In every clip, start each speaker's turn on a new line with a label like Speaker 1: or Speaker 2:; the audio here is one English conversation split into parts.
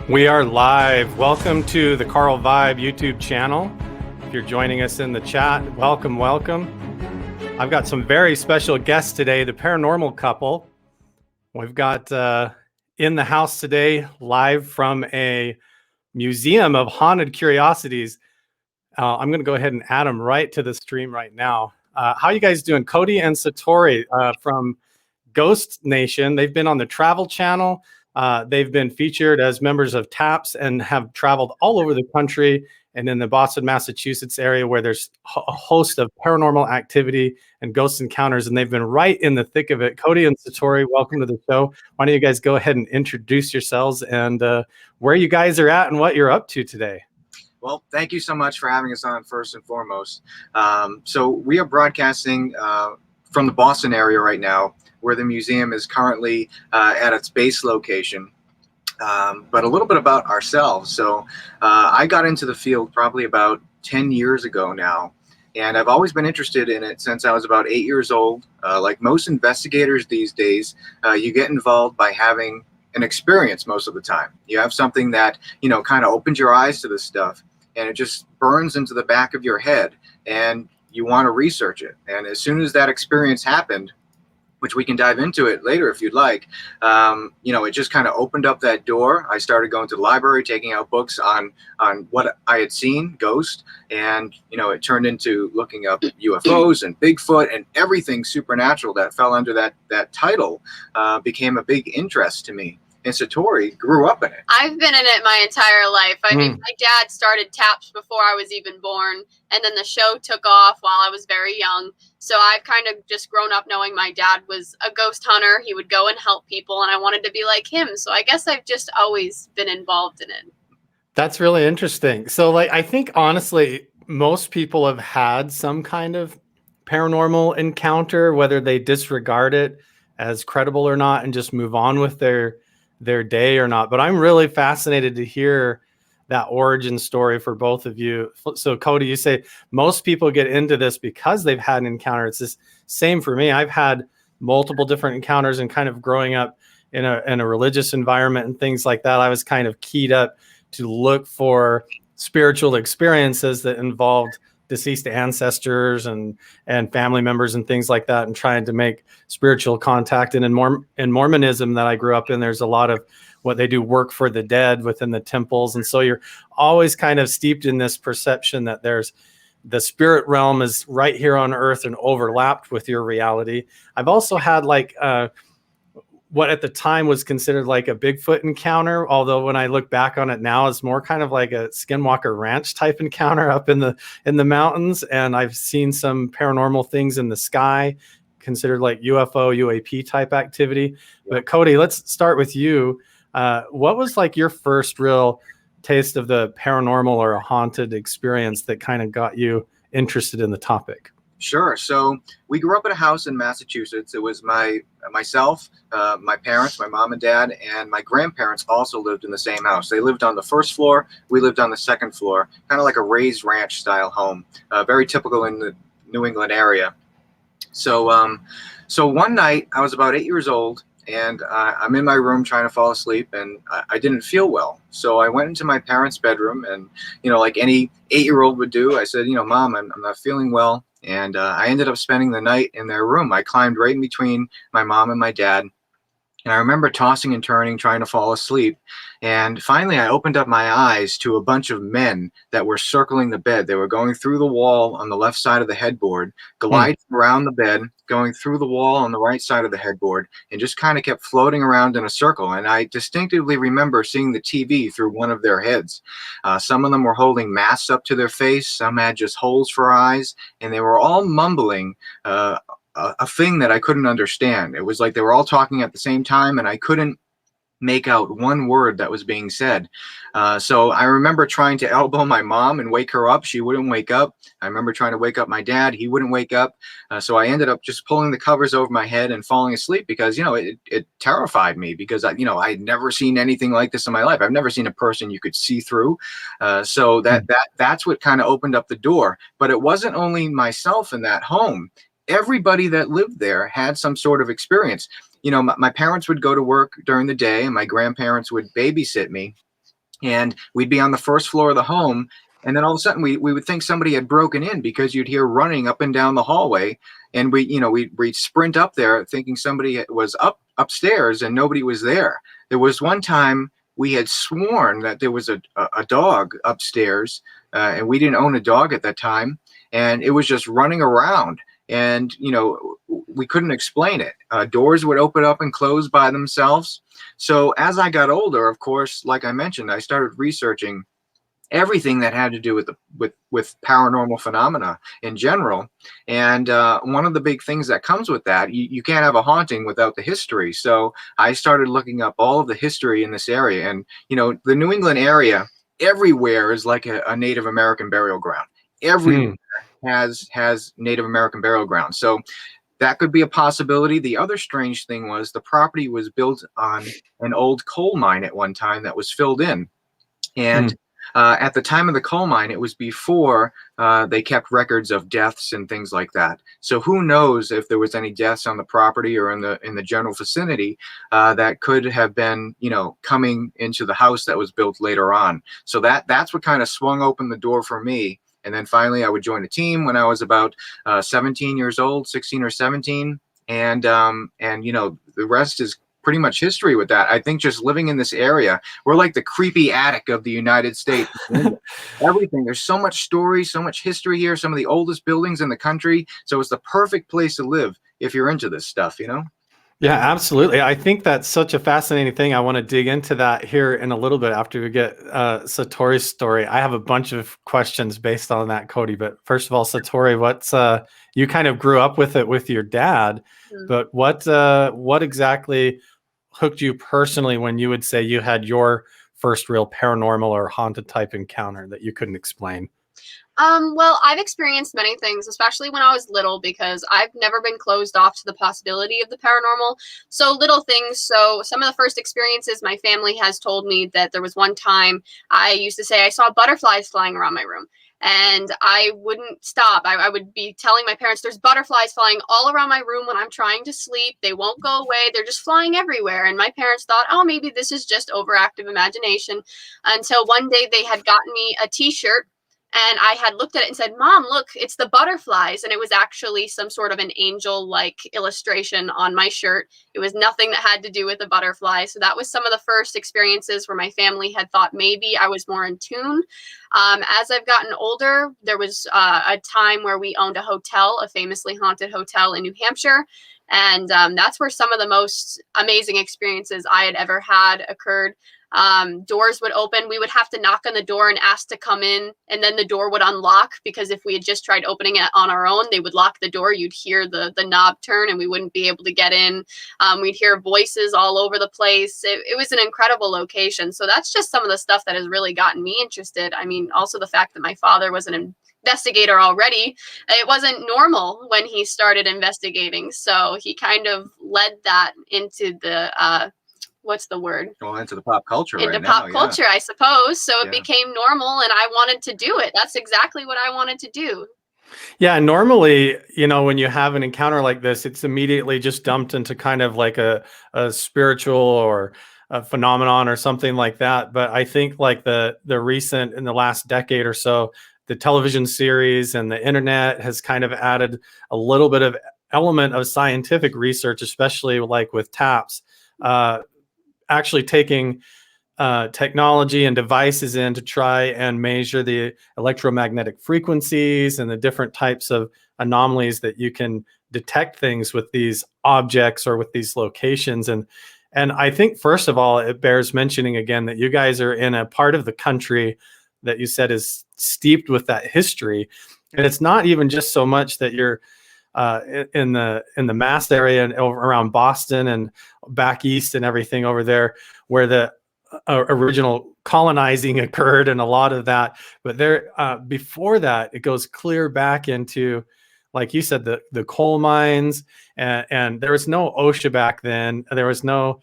Speaker 1: We are live. Welcome to the Carl Vibe YouTube channel. If you're joining us in the chat, welcome, welcome. I've got some very special guests today, the Paranormal Couple. We've got in the house today, live from a museum of haunted curiosities. I'm going to go ahead and add them right to the stream right now. How you guys doing? Cody and Satori from Ghost Nation. They've been on the Travel Channel. They've been featured as members of TAPS and have traveled all over the country and in the Boston, Massachusetts area where there's a host of paranormal activity and ghost encounters, and they've been right in the thick of it. Cody and Satori, welcome to the show. Why don't you guys go ahead and introduce yourselves and where you guys are at and what you're up to today?
Speaker 2: Well, thank you so much for having us on first and foremost. So we are broadcasting from the Boston area right now, where the museum is currently at its base location. But a little bit about ourselves. So I got into the field probably about 10 years ago now, and I've always been interested in it since I was about 8 years old. Like most investigators these days, you get involved by having an experience most of the time. You have something that, you know, kind of opens your eyes to this stuff, and it just burns into the back of your head, and you want to research it. And as soon as that experience happened, which we can dive into it later if you'd like, you know, it just kind of opened up that door. I started going to the library, taking out books on what I had seen, ghost, and, you know, it turned into looking up UFOs and Bigfoot and everything supernatural that fell under that title became a big interest to me. And Satori grew up in it.
Speaker 3: I've been in it my entire life. I mean, my dad started TAPS before I was even born, and then the show took off while I was very young. So I've kind of just grown up knowing my dad was a ghost hunter. He would go and help people, and I wanted to be like him. So I guess I've just always been involved in it.
Speaker 1: That's really interesting. So, like, I think honestly, most people have had some kind of paranormal encounter, whether they disregard it as credible or not and just move on with their day or not. But I'm really fascinated to hear that origin story for both of you. So Cody, you say most people get into this because they've had an encounter. It's the same for me. I've had multiple different encounters, and kind of growing up in a religious environment and things like that, I was kind of keyed up to look for spiritual experiences that involved deceased ancestors and family members and things like that, and trying to make spiritual contact. And in Mormonism that I grew up in, there's a lot of what they do, work for the dead within the temples. And so you're always kind of steeped in this perception that there's the spirit realm is right here on earth and overlapped with your reality. I've also had like what at the time was considered like a Bigfoot encounter, although when I look back on it now, it's more kind of like a Skinwalker Ranch type encounter up in the mountains. And I've seen some paranormal things in the sky, considered like UFO, UAP type activity. But Cody, let's start with you. What was like your first real taste of the paranormal or a haunted experience that kind of got you interested in the topic?
Speaker 2: Sure. So we grew up in a house in Massachusetts. It was myself, my parents, my mom and dad, and my grandparents also lived in the same house. They lived on the first floor. We lived on the second floor, kind of like a raised ranch style home, very typical in the New England area. So, so one night I was about 8 years old, and I'm in my room trying to fall asleep, and I didn't feel well. So I went into my parents' bedroom, and, you know, like any 8-year-old would do, I said, you know, Mom, I'm not feeling well. And I ended up spending the night in their room. I climbed right in between my mom and my dad. And I remember tossing and turning, trying to fall asleep. And finally, I opened up my eyes to a bunch of men that were circling the bed. They were going through the wall on the left side of the headboard, gliding around the bed, going through the wall on the right side of the headboard, and just kind of kept floating around in a circle. And I distinctively remember seeing the TV through one of their heads. Some of them were holding masks up to their face. Some had just holes for eyes. And they were all mumbling a thing that I couldn't understand. It was like they were all talking at the same time, and I couldn't make out one word that was being said. So I remember trying to elbow my mom and wake her up. She wouldn't wake up. I remember trying to wake up my dad. He wouldn't wake up. So I ended up just pulling the covers over my head and falling asleep because, you know, it terrified me because, you know, I had never seen anything like this in my life. I've never seen a person you could see through. So that's what kind of opened up the door. But it wasn't only myself in that home. Everybody that lived there had some sort of experience. You know, my parents would go to work during the day, and my grandparents would babysit me. and we'd be on the first floor of the home, and then all of a sudden we would think somebody had broken in because you'd hear running up and down the hallway, and we'd sprint up there thinking somebody was upstairs, and nobody was there. There was one time we had sworn that there was a dog upstairs, and we didn't own a dog at that time, and it was just running around, and we couldn't explain it. Doors would open up and close by themselves. So as I got older, of course, like I mentioned, I started researching everything that had to do with paranormal phenomena in general. And one of the big things that comes with that, you can't have a haunting without the history. So I started looking up all of the history in this area. And, the New England area, everywhere is like a Native American burial ground. Everywhere has Native American burial ground. So that could be a possibility. The other strange thing was the property was built on an old coal mine at one time that was filled in. And at the time of the coal mine, it was before they kept records of deaths and things like that. So who knows if there was any deaths on the property or in the general vicinity that could have been, coming into the house that was built later on. So that's what kind of swung open the door for me. And then finally, I would join a team when I was about 17 years old, 16 or 17, and the rest is pretty much history with that. I think just living in this area, we're like the creepy attic of the United States. Everything. There's so much story, so much history here, some of the oldest buildings in the country. So it's the perfect place to live if you're into this stuff,
Speaker 1: Yeah, absolutely. I think that's such a fascinating thing. I want to dig into that here in a little bit after we get Satori's story. I have a bunch of questions based on that, Cody. But first of all, Satori, what's you kind of grew up with it with your dad, but what exactly hooked you personally when you would say you had your first real paranormal or haunted type encounter that you couldn't explain?
Speaker 3: Well, I've experienced many things, especially when I was little, because I've never been closed off to the possibility of the paranormal. So little things. So some of the first experiences my family has told me that there was one time I used to say I saw butterflies flying around my room. And I wouldn't stop. I would be telling my parents, there's butterflies flying all around my room when I'm trying to sleep. They won't go away. They're just flying everywhere. And my parents thought, oh, maybe this is just overactive imagination. Until one day they had gotten me a t-shirt. And I had looked at it and said, Mom, look, it's the butterflies. And it was actually some sort of an angel-like illustration on my shirt. It was nothing that had to do with the butterfly. So that was some of the first experiences where my family had thought maybe I was more in tune. As I've gotten older, there was a time where we owned a hotel, a famously haunted hotel in New Hampshire. And that's where some of the most amazing experiences I had ever had occurred. Doors would open. We would have to knock on the door and ask to come in, and then the door would unlock, because if we had just tried opening it on our own, they would lock the door. You'd hear the knob turn and we wouldn't be able to get in. We'd hear voices all over the place. It was an incredible location. So that's just some of the stuff that has really gotten me interested. I mean, also the fact that my father was an investigator already. It wasn't normal when he started investigating. So he kind of led that into the what's the word?
Speaker 2: Well, into the pop culture
Speaker 3: into
Speaker 2: right
Speaker 3: pop
Speaker 2: now,
Speaker 3: culture, I suppose. So it
Speaker 2: Yeah.
Speaker 3: became normal, and I wanted to do it. That's exactly what I wanted to do.
Speaker 1: Yeah, normally, when you have an encounter like this, it's immediately just dumped into kind of like a spiritual or a phenomenon or something like that. But I think like the recent, in the last decade or so, the television series and the internet has kind of added a little bit of element of scientific research, especially like with TAPS, actually taking technology and devices in to try and measure the electromagnetic frequencies and the different types of anomalies that you can detect things with these objects or with these locations. And I think, first of all, it bears mentioning again that you guys are in a part of the country that you said is steeped with that history. And it's not even just so much that you're in the Mass area and around Boston and back east and everything over there, where the original colonizing occurred and a lot of that. But there, before that, it goes clear back into, like you said, the coal mines, and there was no OSHA back then. There was no,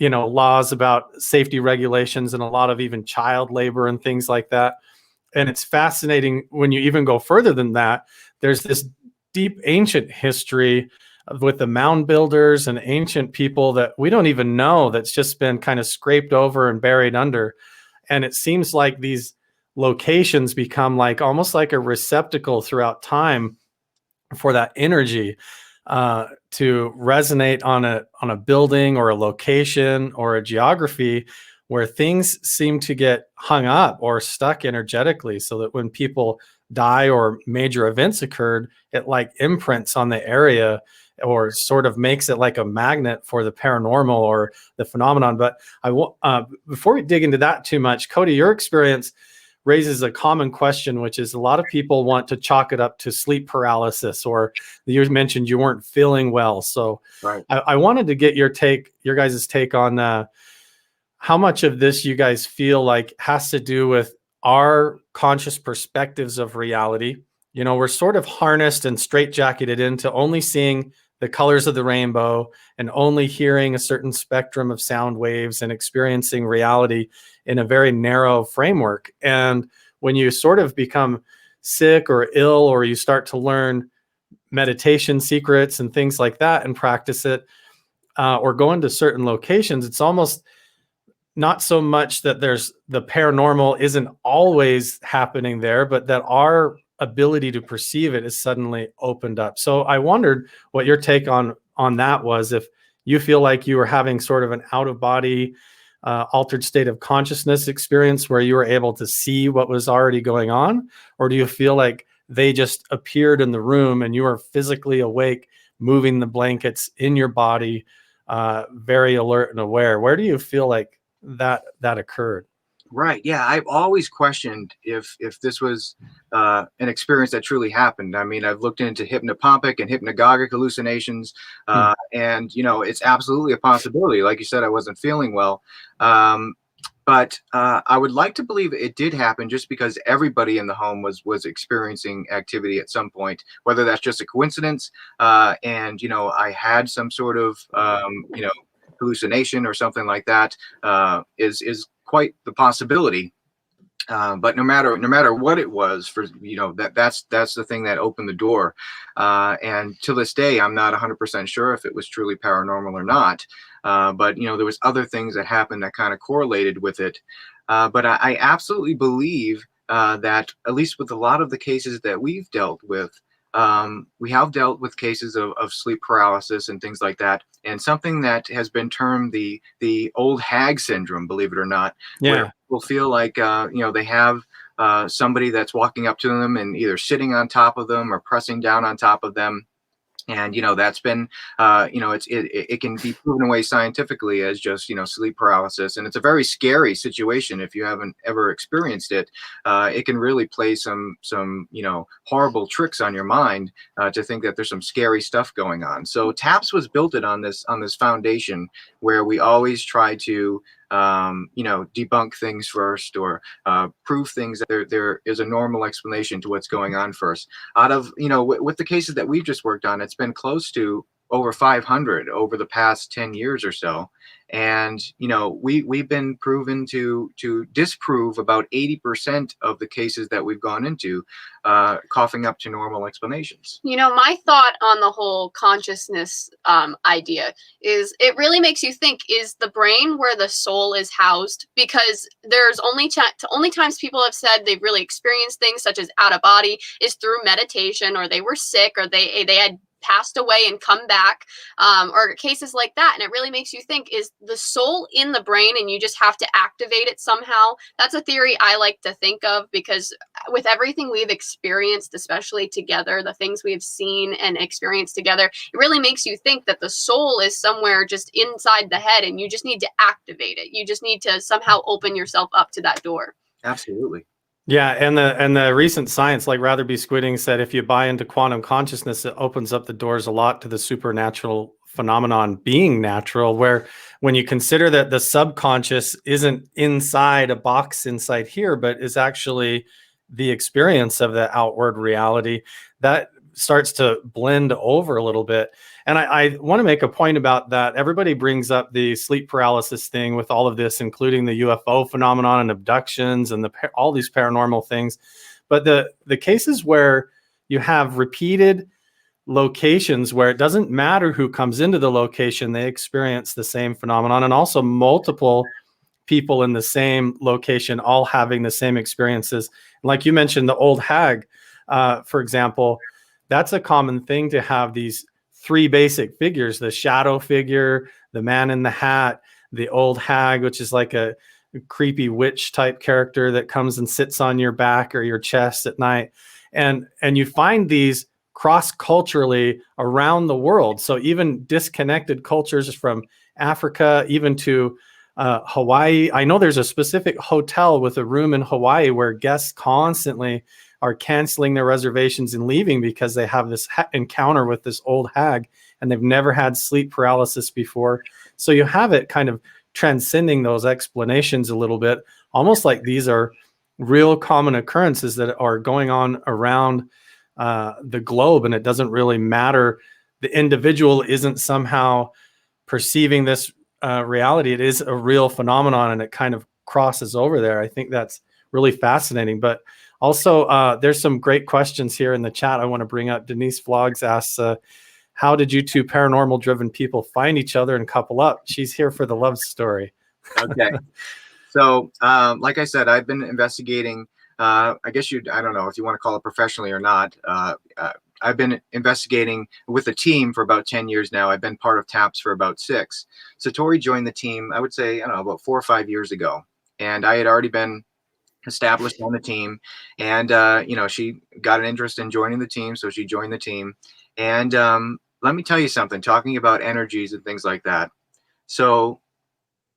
Speaker 1: laws about safety regulations and a lot of even child labor and things like that. And it's fascinating when you even go further than that. There's this deep ancient history with the mound builders and ancient people that we don't even know, that's just been kind of scraped over and buried under. And it seems like these locations become like almost like a receptacle throughout time for that energy to resonate on a building or a location or a geography where things seem to get hung up or stuck energetically, so that when people die or major events occurred, it like imprints on the area or sort of makes it like a magnet for the paranormal or the phenomenon. But before we dig into that too much, Cody, your experience raises a common question, which is a lot of people want to chalk it up to sleep paralysis, or you mentioned you weren't feeling well. So
Speaker 2: Right.
Speaker 1: I wanted to get your guys' take on how much of this you guys feel like has to do with our conscious perspectives of reality. You know, we're sort of harnessed and straitjacketed into only seeing the colors of the rainbow and only hearing a certain spectrum of sound waves and experiencing reality in a very narrow framework. And when you sort of become sick or ill, or you start to learn meditation secrets and things like that and practice it, or go into certain locations, it's almost not so much that there's the paranormal isn't always happening there, but that our ability to perceive it is suddenly opened up. So I wondered what your take on that was, if you feel like you were having sort of an out of body altered state of consciousness experience where you were able to see what was already going on, or do you feel like they just appeared in the room and you were physically awake, moving the blankets in your body, very alert and aware? Where do you feel like that occurred?
Speaker 2: Right. Yeah. I've always questioned if this was an experience that truly happened. I mean, I've looked into hypnopompic and hypnagogic hallucinations, and it's absolutely a possibility. Like you said, I wasn't feeling well, but I would like to believe it did happen, just because everybody in the home was experiencing activity at some point. Whether that's just a coincidence, and I had some sort of hallucination or something like that, is quite the possibility. But no matter what it was, for that's the thing that opened the door. And to this day, I'm not 100% sure if it was truly paranormal or not. But there was other things that happened that kind of correlated with it. But I absolutely believe that, at least with a lot of the cases that we've dealt with, we have dealt with cases of sleep paralysis and things like that, and something that has been termed the old hag syndrome, believe it or not, where people feel like they have somebody that's walking up to them and either sitting on top of them or pressing down on top of them. And that's been it can be proven away scientifically as just sleep paralysis, and it's a very scary situation. If you haven't ever experienced it, it can really play some horrible tricks on your mind, to think that there's some scary stuff going on. So TAPS was built on this foundation, where we always try to debunk things first, or prove things that there is a normal explanation to what's going on first. Out of with the cases that we've just worked on, it's been close to over 500 over the past 10 years or so. And we've been proven to disprove about 80% of the cases that we've gone into, coughing up to normal explanations.
Speaker 3: My thought on the whole consciousness idea is, it really makes you think, is the brain where the soul is housed? Because there's only times people have said they've really experienced things such as out of body is through meditation, or they were sick, or they had passed away and come back, or cases like that. And it really makes you think, is the soul in the brain and you just have to activate it somehow? That's a theory I like to think of, because with everything we've experienced, especially together, the things we've seen and experienced together, it really makes you think that the soul is somewhere just inside the head, and you just need to activate it. You just need to somehow open yourself up to that door.
Speaker 2: Absolutely.
Speaker 1: Yeah, and the recent science, like Ratherby Squidding said, if you buy into quantum consciousness, it opens up the doors a lot to the supernatural phenomenon being natural, where when you consider that the subconscious isn't inside a box inside here, but is actually the experience of the outward reality, that starts to blend over a little bit. And I want to make a point about that. Everybody brings up the sleep paralysis thing with all of this, including the UFO phenomenon and abductions and all these paranormal things. But the cases where you have repeated locations where it doesn't matter who comes into the location, they experience the same phenomenon, and also multiple people in the same location, all having the same experiences. Like you mentioned, the old hag, for example, that's a common thing to have these three basic figures: the shadow figure, the man in the hat, the old hag, which is like a creepy witch type character that comes and sits on your back or your chest at night. And you find these cross-culturally around the world. So even disconnected cultures from Africa, even to Hawaii. I know there's a specific hotel with a room in Hawaii where guests constantly are canceling their reservations and leaving because they have this encounter with this old hag and they've never had sleep paralysis before. So you have it kind of transcending those explanations a little bit, almost like these are real common occurrences that are going on around the globe, and it doesn't really matter. The individual isn't somehow perceiving this reality. It is a real phenomenon, and it kind of crosses over there. I think that's really fascinating. But also, there's some great questions here in the chat I want to bring up. Denise Vlogs asks, how did you two paranormal driven people find each other and couple up? She's here for the love story.
Speaker 2: Okay. So, like I said, I've been investigating, I don't know if you want to call it professionally or not. I've been investigating with a team for about 10 years now. I've been part of TAPS for about 6. Satori joined the team, I would say, I don't know, about 4 or 5 years ago. And I had already been established on the team. And, she got an interest in joining the team. So she joined the team. And let me tell you something, talking about energies and things like that. So,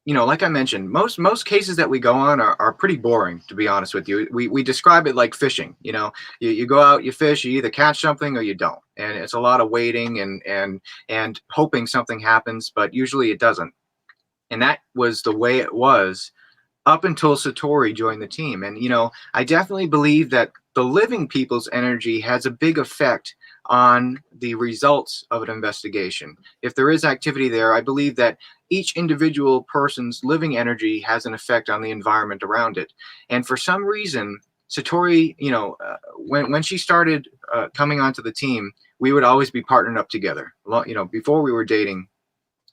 Speaker 2: like I mentioned, most cases that we go on are pretty boring, to be honest with you. We describe it like fishing. You go out, you fish, you either catch something or you don't. And it's a lot of waiting and hoping something happens, but usually it doesn't. And that was the way it was up until Satori joined the team. And, I definitely believe that the living people's energy has a big effect on the results of an investigation. If there is activity there, I believe that each individual person's living energy has an effect on the environment around it. And for some reason, Satori, when she started coming onto the team, we would always be partnered up together, before we were dating.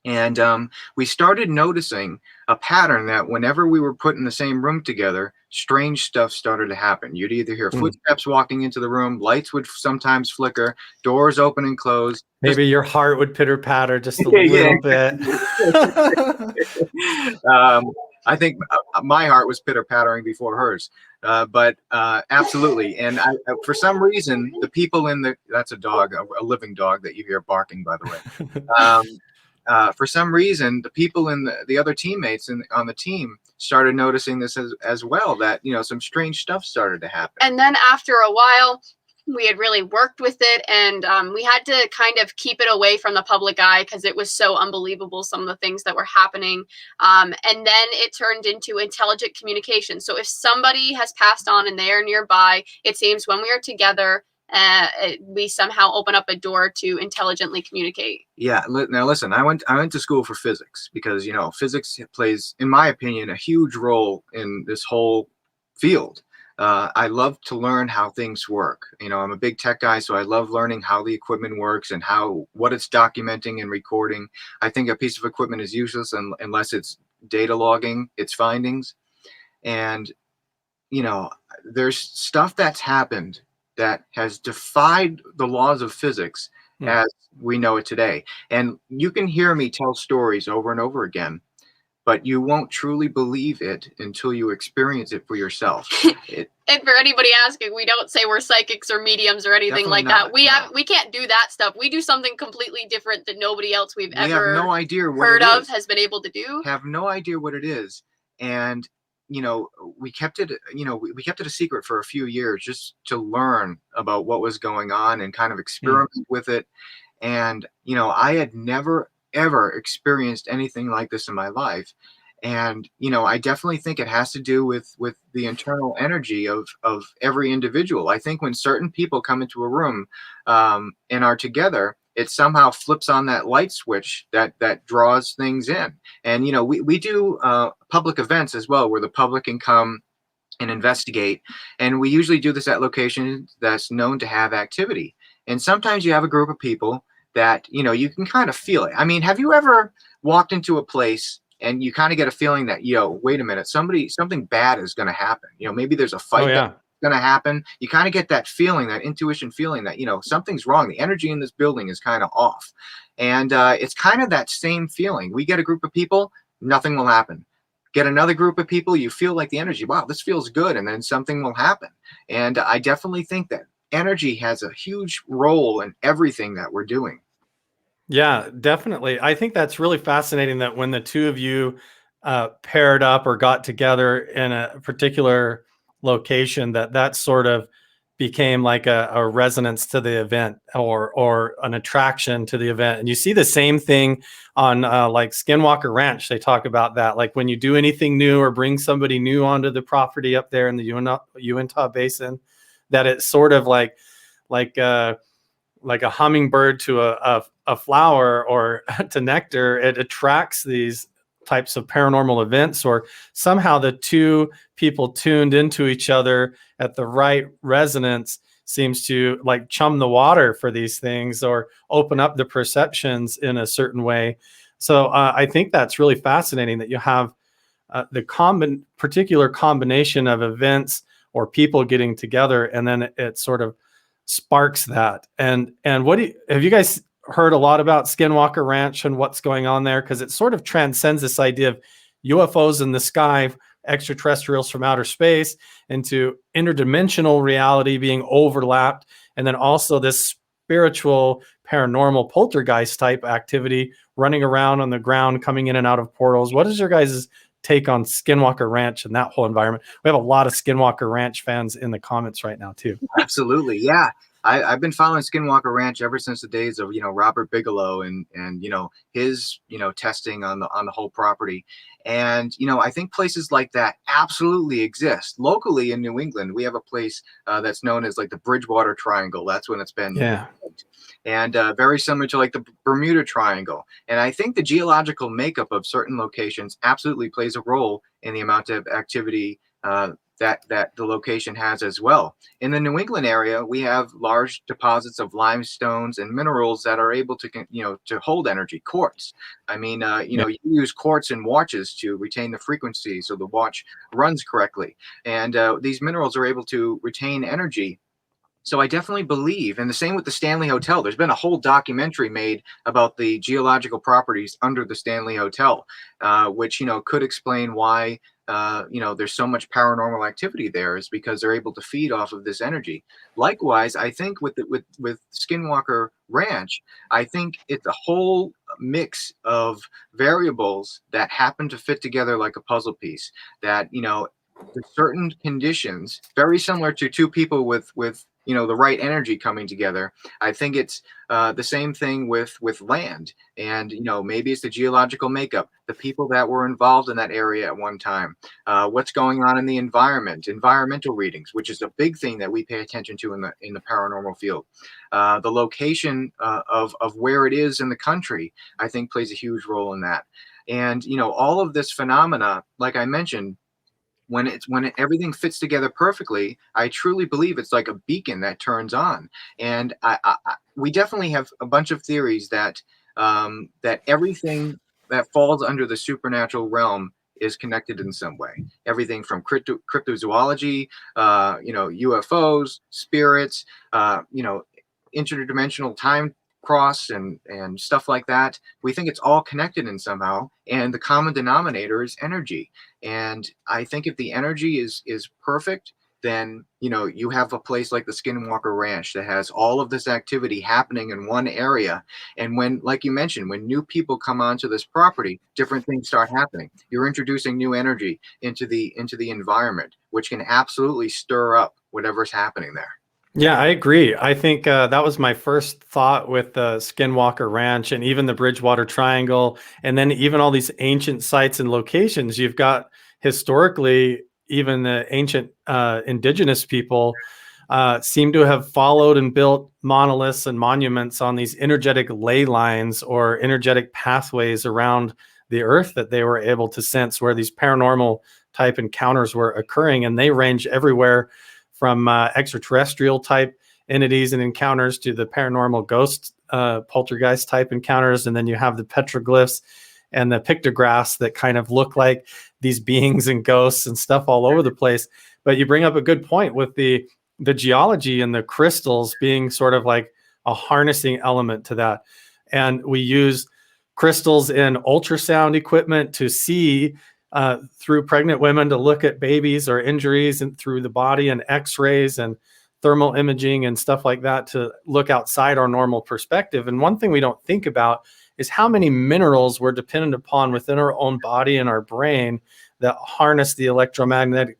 Speaker 2: And we started noticing a pattern that whenever we were put in the same room together, strange stuff started to happen. You'd either hear footsteps walking into the room, lights would sometimes flicker, doors open and close.
Speaker 1: Maybe your heart would pitter patter just a little bit.
Speaker 2: I think my heart was pitter pattering before hers, but absolutely. And for some reason, the people that's a dog, a living dog that you hear barking, by the way. For some reason, the people in the other teammates on the team started noticing this as well, that, some strange stuff started to happen.
Speaker 3: And then after a while, we had really worked with it, and we had to kind of keep it away from the public eye because it was so unbelievable, some of the things that were happening. And then it turned into intelligent communication. So if somebody has passed on and they are nearby, it seems when we are together, we somehow open up a door to intelligently communicate.
Speaker 2: Yeah. Now listen, I went to school for physics because, physics plays, in my opinion, a huge role in this whole field. I love to learn how things work. I'm a big tech guy, so I love learning how the equipment works and what it's documenting and recording. I think a piece of equipment is useless unless it's data logging its findings. And, there's stuff that's happened that has defied the laws of physics as we know it today. And you can hear me tell stories over and over again, but you won't truly believe it until you experience it for yourself.
Speaker 3: And for anybody asking, we don't say we're psychics or mediums or anything like that. We can't do that stuff. We do something completely different that nobody else we've ever
Speaker 2: have no idea what
Speaker 3: heard of has been able to do.
Speaker 2: Have no idea what it is. And we kept it, we kept it a secret for a few years just to learn about what was going on and kind of experiment with it. And, I had never, ever experienced anything like this in my life. And, I definitely think it has to do with the internal energy of every individual. I think when certain people come into a room and are together, it somehow flips on that light switch that draws things in. And, we do public events as well, where the public can come and investigate. And we usually do this at locations that's known to have activity. And sometimes you have a group of people that, you can kind of feel it. I mean, have you ever walked into a place and you kind of get a feeling that, wait a minute, something bad is going to happen. Maybe there's a fight
Speaker 1: Oh yeah.
Speaker 2: that's going to happen. You kind of get that feeling, that intuition feeling that, something's wrong. The energy in this building is kind of off. And it's kind of that same feeling. We get a group of people, nothing will happen. Get another group of people, you feel like the energy, wow, this feels good. And then something will happen. And I definitely think that energy has a huge role in everything that we're doing.
Speaker 1: Yeah, definitely. I think that's really fascinating that when the two of you paired up or got together in a particular location, that sort of became like a resonance to the event, or an attraction to the event. And you see the same thing on like Skinwalker Ranch. They talk about that. Like when you do anything new or bring somebody new onto the property up there in the Uinta Basin, that it's sort of like a hummingbird to a flower, or to nectar. It attracts these types of paranormal events, or somehow the two people tuned into each other at the right resonance seems to like chum the water for these things, or open up the perceptions in a certain way. So I think that's really fascinating that you have the particular combination of events or people getting together, and then it sort of sparks that. And have you guys heard a lot about Skinwalker Ranch and what's going on there? Because it sort of transcends this idea of UFOs in the sky, extraterrestrials from outer space, into interdimensional reality being overlapped, and then also this spiritual paranormal poltergeist type activity running around on the ground, coming in and out of portals. What is your guys' take on Skinwalker Ranch and that whole environment? We have a lot of Skinwalker Ranch fans in the comments right now too.
Speaker 2: Absolutely. Yeah. I've been following Skinwalker Ranch ever since the days of, Robert Bigelow and his, testing on the whole property. And, I think places like that absolutely exist. Locally in New England, we have a place that's known as like the Bridgewater Triangle. That's when it's been.
Speaker 1: Yeah.
Speaker 2: And very similar to like the Bermuda Triangle. And I think the geological makeup of certain locations absolutely plays a role in the amount of activity that the location has as well. In the New England area, we have large deposits of limestones and minerals that are able to, to hold energy. Quartz. I mean, you use quartz in watches to retain the frequency so the watch runs correctly. And these minerals are able to retain energy. So I definitely believe, and the same with the Stanley Hotel. There's been a whole documentary made about the geological properties under the Stanley Hotel, which could explain why there's so much paranormal activity there, is because they're able to feed off of this energy. Likewise, I think with Skinwalker Ranch, I think it's a whole mix of variables that happen to fit together like a puzzle piece. That there's certain conditions very similar to two people with the right energy coming together. I think it's the same thing with land, and maybe it's the geological makeup, the people that were involved in that area at one time, what's going on in the environment, environmental readings, which is a big thing that we pay attention to in the paranormal field. The location of where it is in the country, I think, plays a huge role in that. And all of this phenomena, like I mentioned, when everything fits together perfectly, I truly believe it's like a beacon that turns on. And we definitely have a bunch of theories that that everything that falls under the supernatural realm is connected in some way. Everything from cryptozoology, UFOs, spirits, interdimensional time cross and stuff like that. We think it's all connected in somehow, and the common denominator is energy. And I think if the energy is perfect, then you have a place like the Skinwalker Ranch that has all of this activity happening in one area. And when, like you mentioned, when new people come onto this property, different things start happening. You're introducing new energy into the environment, which can absolutely stir up whatever's happening there.
Speaker 1: Yeah, I agree. I think that was my first thought with the Skinwalker Ranch and even the Bridgewater Triangle, and then even all these ancient sites and locations. You've got historically, even the ancient indigenous people seem to have followed and built monoliths and monuments on these energetic ley lines or energetic pathways around the earth that they were able to sense where these paranormal type encounters were occurring. And they range everywhere from extraterrestrial type entities and encounters to the paranormal ghost poltergeist type encounters. And then you have the petroglyphs and the pictographs that kind of look like these beings and ghosts and stuff all over the place. But you bring up a good point with the geology and the crystals being sort of like a harnessing element to that. And we use crystals in ultrasound equipment to see through pregnant women, to look at babies or injuries and through the body, and x-rays and thermal imaging and stuff like that to look outside our normal perspective. And one thing we don't think about is how many minerals we're dependent upon within our own body and our brain that harness the electromagnetic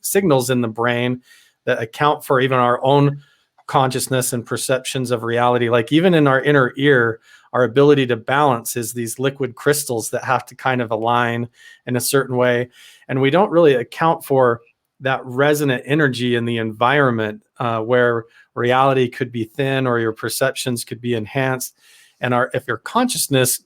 Speaker 1: signals in the brain that account for even our own consciousness and perceptions of reality. Like even in our inner ear, our ability to balance is these liquid crystals that have to kind of align in a certain way. And we don't really account for that resonant energy in the environment where reality could be thin or your perceptions could be enhanced. And if your consciousness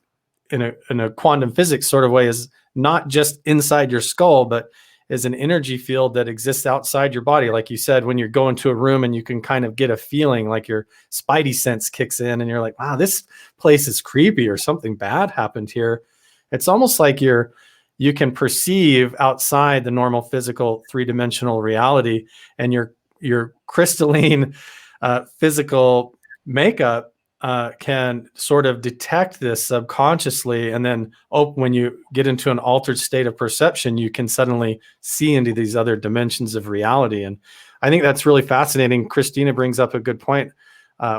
Speaker 1: in a quantum physics sort of way is not just inside your skull, but is an energy field that exists outside your body. Like you said, when you go into a room and you can kind of get a feeling, like your spidey sense kicks in and you're like, wow, this place is creepy or something bad happened here. It's almost like you can perceive outside the normal physical three-dimensional reality, and your crystalline physical makeup can sort of detect this subconsciously, and then when you get into an altered state of perception, you can suddenly see into these other dimensions of reality. And I think that's really fascinating. Christina brings up a good point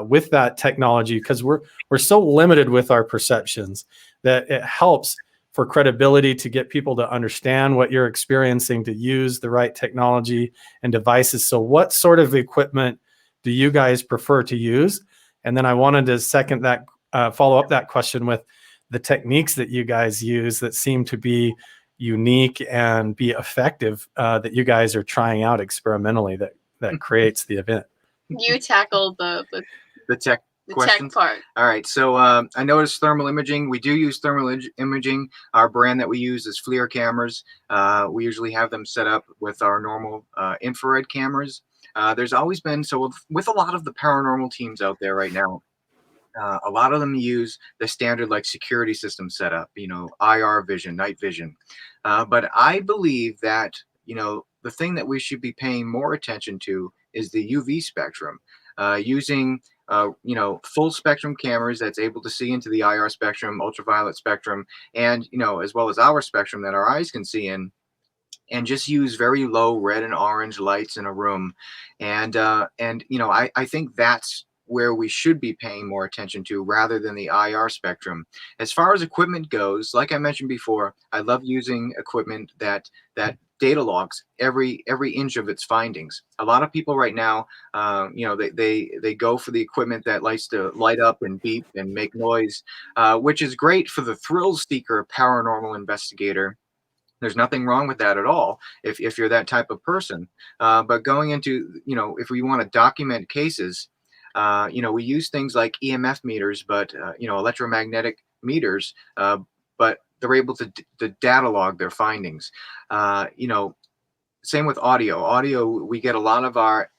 Speaker 1: with that technology, because we're so limited with our perceptions that it helps for credibility to get people to understand what you're experiencing, to use the right technology and devices. So what sort of equipment do you guys prefer to use? And then I wanted to second that, follow up that question with the techniques that you guys use that seem to be unique and be effective, that you guys are trying out experimentally that creates the event.
Speaker 3: You tackled the
Speaker 2: tech question
Speaker 3: part.
Speaker 2: All right. So I noticed thermal imaging. We do use thermal imaging. Our brand that we use is FLIR cameras. We usually have them set up with our normal infrared cameras. There's always been, so with a lot of the paranormal teams out there right now, a lot of them use the standard like security system setup, IR vision, night vision. But I believe that, the thing that we should be paying more attention to is the UV spectrum, using full spectrum cameras that's able to see into the IR spectrum, ultraviolet spectrum, and, as well as our spectrum that our eyes can see in, and just use very low red and orange lights in a room. And I think that's where we should be paying more attention to, rather than the IR spectrum. As far as equipment goes, like I mentioned before, I love using equipment that data logs every inch of its findings. A lot of people right now, they go for the equipment that likes to light up and beep and make noise, which is great for the thrill seeker paranormal investigator. There's nothing wrong with that at all if you're that type of person. But going into, if we want to document cases, we use things like EMF meters, but, electromagnetic meters, but they're able to data log their findings. Same with audio. Audio, we get a lot of our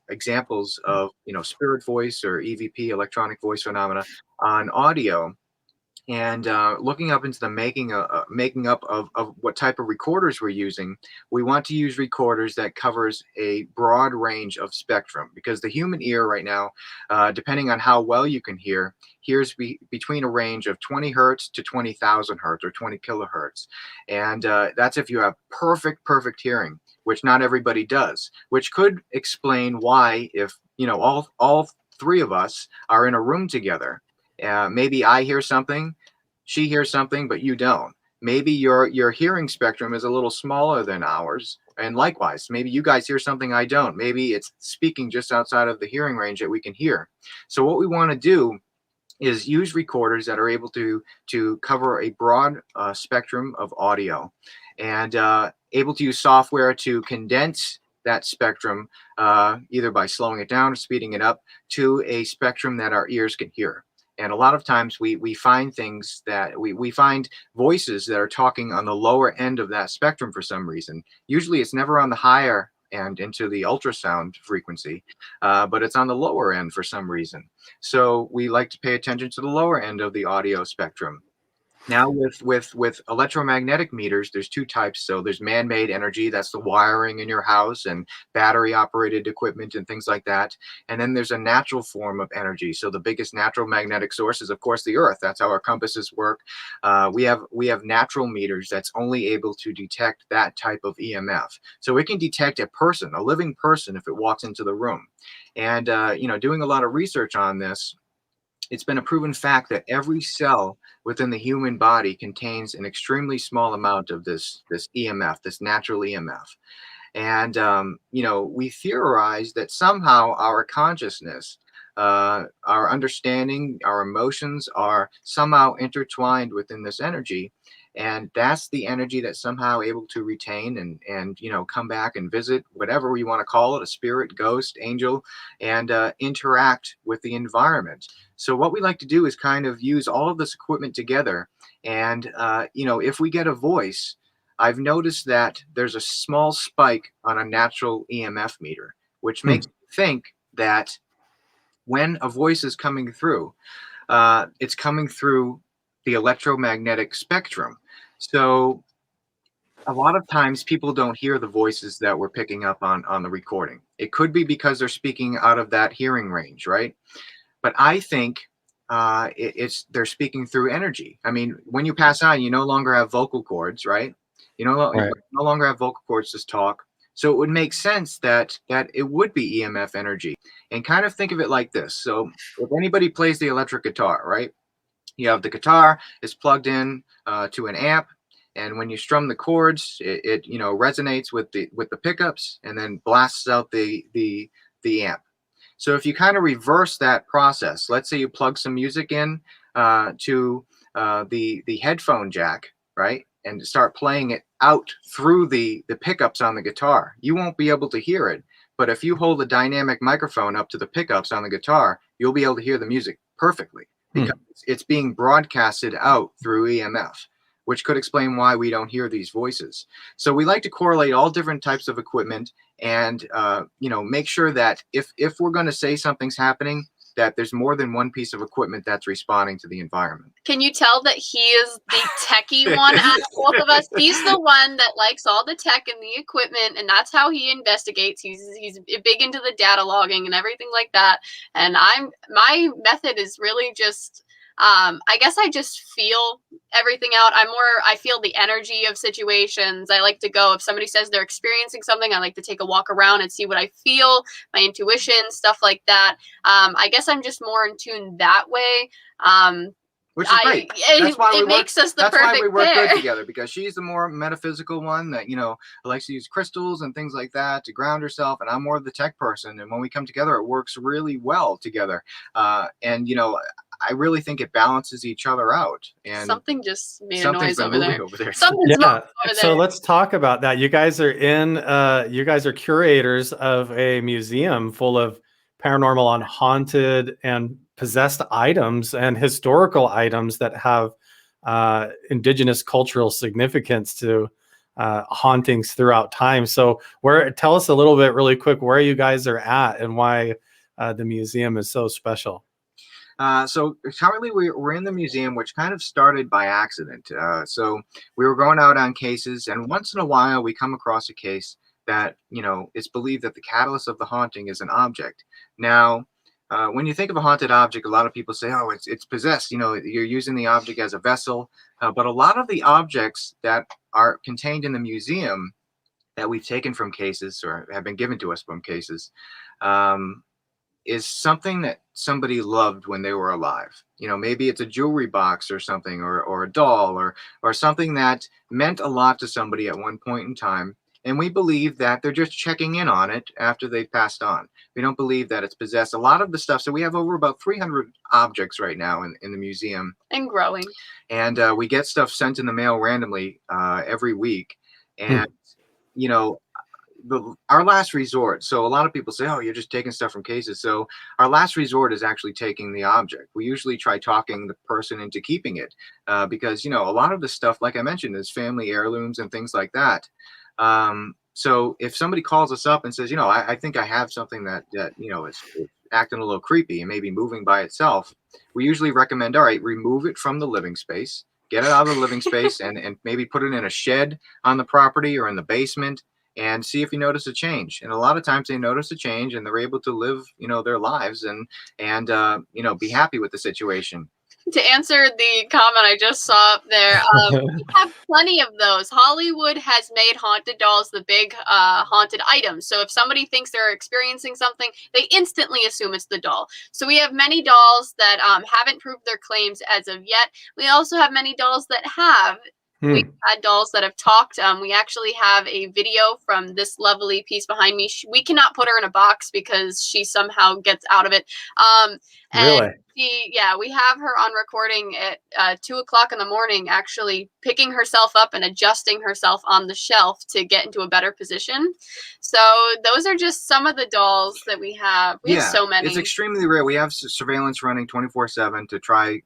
Speaker 2: examples of, spirit voice or EVP, electronic voice phenomena, on audio. And looking up into the making up of what type of recorders we're using, we want to use recorders that covers a broad range of spectrum, because the human ear right now, depending on how well you can hear, hears between a range of 20 hertz to 20,000 hertz or 20 kilohertz. And that's if you have perfect hearing, which not everybody does, which could explain why, if, all three of us are in a room together, maybe I hear something, she hears something, but you don't. Maybe your hearing spectrum is a little smaller than ours. And likewise, maybe you guys hear something I don't. Maybe it's speaking just outside of the hearing range that we can hear. So what we want to do is use recorders that are able to cover a broad spectrum of audio, and able to use software to condense that spectrum, either by slowing it down or speeding it up, to a spectrum that our ears can hear. And a lot of times we find things that we find voices that are talking on the lower end of that spectrum for some reason. Usually it's never on the higher end into the ultrasound frequency, but it's on the lower end for some reason. So we like to pay attention to the lower end of the audio spectrum. Now with electromagnetic meters, there's two types. So there's man-made energy, that's the wiring in your house and battery operated equipment and things like that. And then there's a natural form of energy. So the biggest natural magnetic source is of course the earth. That's how our compasses work. We have natural meters that's only able to detect that type of EMF. So it can detect a person, a living person, if it walks into the room. And doing a lot of research on this, it's been a proven fact that every cell within the human body contains an extremely small amount of this EMF, this natural EMF. And we theorize that somehow our consciousness, our understanding, our emotions are somehow intertwined within this energy, and that's the energy that's somehow able to retain and come back and visit, whatever we want to call it, a spirit, ghost, angel, and interact with the environment. So what we like to do is kind of use all of this equipment together, and if we get a voice, I've noticed that there's a small spike on a natural EMF meter, which makes me think that when a voice is coming through, it's coming through the electromagnetic spectrum. So a lot of times people don't hear the voices that we're picking up on the recording. It could be because they're speaking out of that hearing range, right? But I think they're speaking through energy. I mean, when you pass on, you no longer have vocal cords, right? You
Speaker 1: Right.
Speaker 2: no longer have vocal cords to talk. So it would make sense that it would be EMF energy. And kind of think of it like this. So if anybody plays the electric guitar, right? You have the guitar is plugged in to an amp, and when you strum the chords, it resonates with the pickups and then blasts out the amp. So if you kind of reverse that process, let's say you plug some music in to the headphone jack, right, and start playing it out through the pickups on the guitar, you won't be able to hear it. But if you hold a dynamic microphone up to the pickups on the guitar, you'll be able to hear the music perfectly because it's being broadcasted out through EMF, which could explain why we don't hear these voices. So we like to correlate all different types of equipment and make sure that if we're going to say something's happening, that there's more than one piece of equipment that's responding to the environment.
Speaker 3: Can you tell that he is the techie one out of both of us? He's the one that likes all the tech and the equipment, and that's how he investigates. He's big into the data logging and everything like that. And my method is really just I guess I just feel everything out. I feel the energy of situations. I like to go, if somebody says they're experiencing something, I like to take a walk around and see what I feel, my intuition, stuff like that. I guess I'm just more in tune that way.
Speaker 2: Which is great.
Speaker 3: That's why it makes us the perfect pair.
Speaker 2: That's why we work good together, because she's the more metaphysical one that, likes to use crystals and things like that to ground herself. And I'm more of the tech person. And when we come together, it works really well together. I really think it balances each other out. And
Speaker 3: something just made a noise over there.
Speaker 1: Something's over there. So let's talk about that. You guys are you guys are curators of a museum full of paranormal and haunted and possessed items and historical items that have indigenous cultural significance to hauntings throughout time. So tell us a little bit really quick where you guys are at and why the museum is so special.
Speaker 2: So currently we're in the museum, which kind of started by accident. So we were going out on cases, and once in a while we come across a case that, it's believed that the catalyst of the haunting is an object. Now, when you think of a haunted object, a lot of people say, oh, it's possessed. You're using the object as a vessel. But a lot of the objects that are contained in the museum that we've taken from cases or have been given to us from cases, is something that somebody loved when they were alive. Maybe it's a jewelry box or something, or a doll, or something that meant a lot to somebody at one point in time. And we believe that they're just checking in on it after they've passed on. We don't believe that it's possessed. A lot of the stuff, so we have over about 300 objects right now in the museum.
Speaker 3: And growing.
Speaker 2: And we get stuff sent in the mail randomly every week. And, our last resort, so a lot of people say, oh, you're just taking stuff from cases. So our last resort is actually taking the object. We usually try talking the person into keeping it because, a lot of the stuff, like I mentioned, is family heirlooms and things like that. So if somebody calls us up and says, I think I have something that is acting a little creepy and maybe moving by itself, we usually recommend, all right, remove it from the living space, get it out of the living space and maybe put it in a shed on the property or in the basement and see if you notice a change. And a lot of times they notice a change and they're able to live, their lives and be happy with the situation.
Speaker 3: To answer the comment I just saw up there, we have plenty of those. Hollywood has made haunted dolls the big haunted item. So if somebody thinks they're experiencing something, they instantly assume it's the doll. So we have many dolls that haven't proved their claims as of yet. We also have many dolls that have. We've had dolls that have talked. We actually have a video from this lovely piece behind me. We cannot put her in a box because she somehow gets out of it.
Speaker 1: Really?
Speaker 3: We have her on recording at 2 o'clock in the morning, actually picking herself up and adjusting herself on the shelf to get into a better position. So those are just some of the dolls that we have. We have so many.
Speaker 2: It's extremely rare. We have surveillance running 24/7 to try,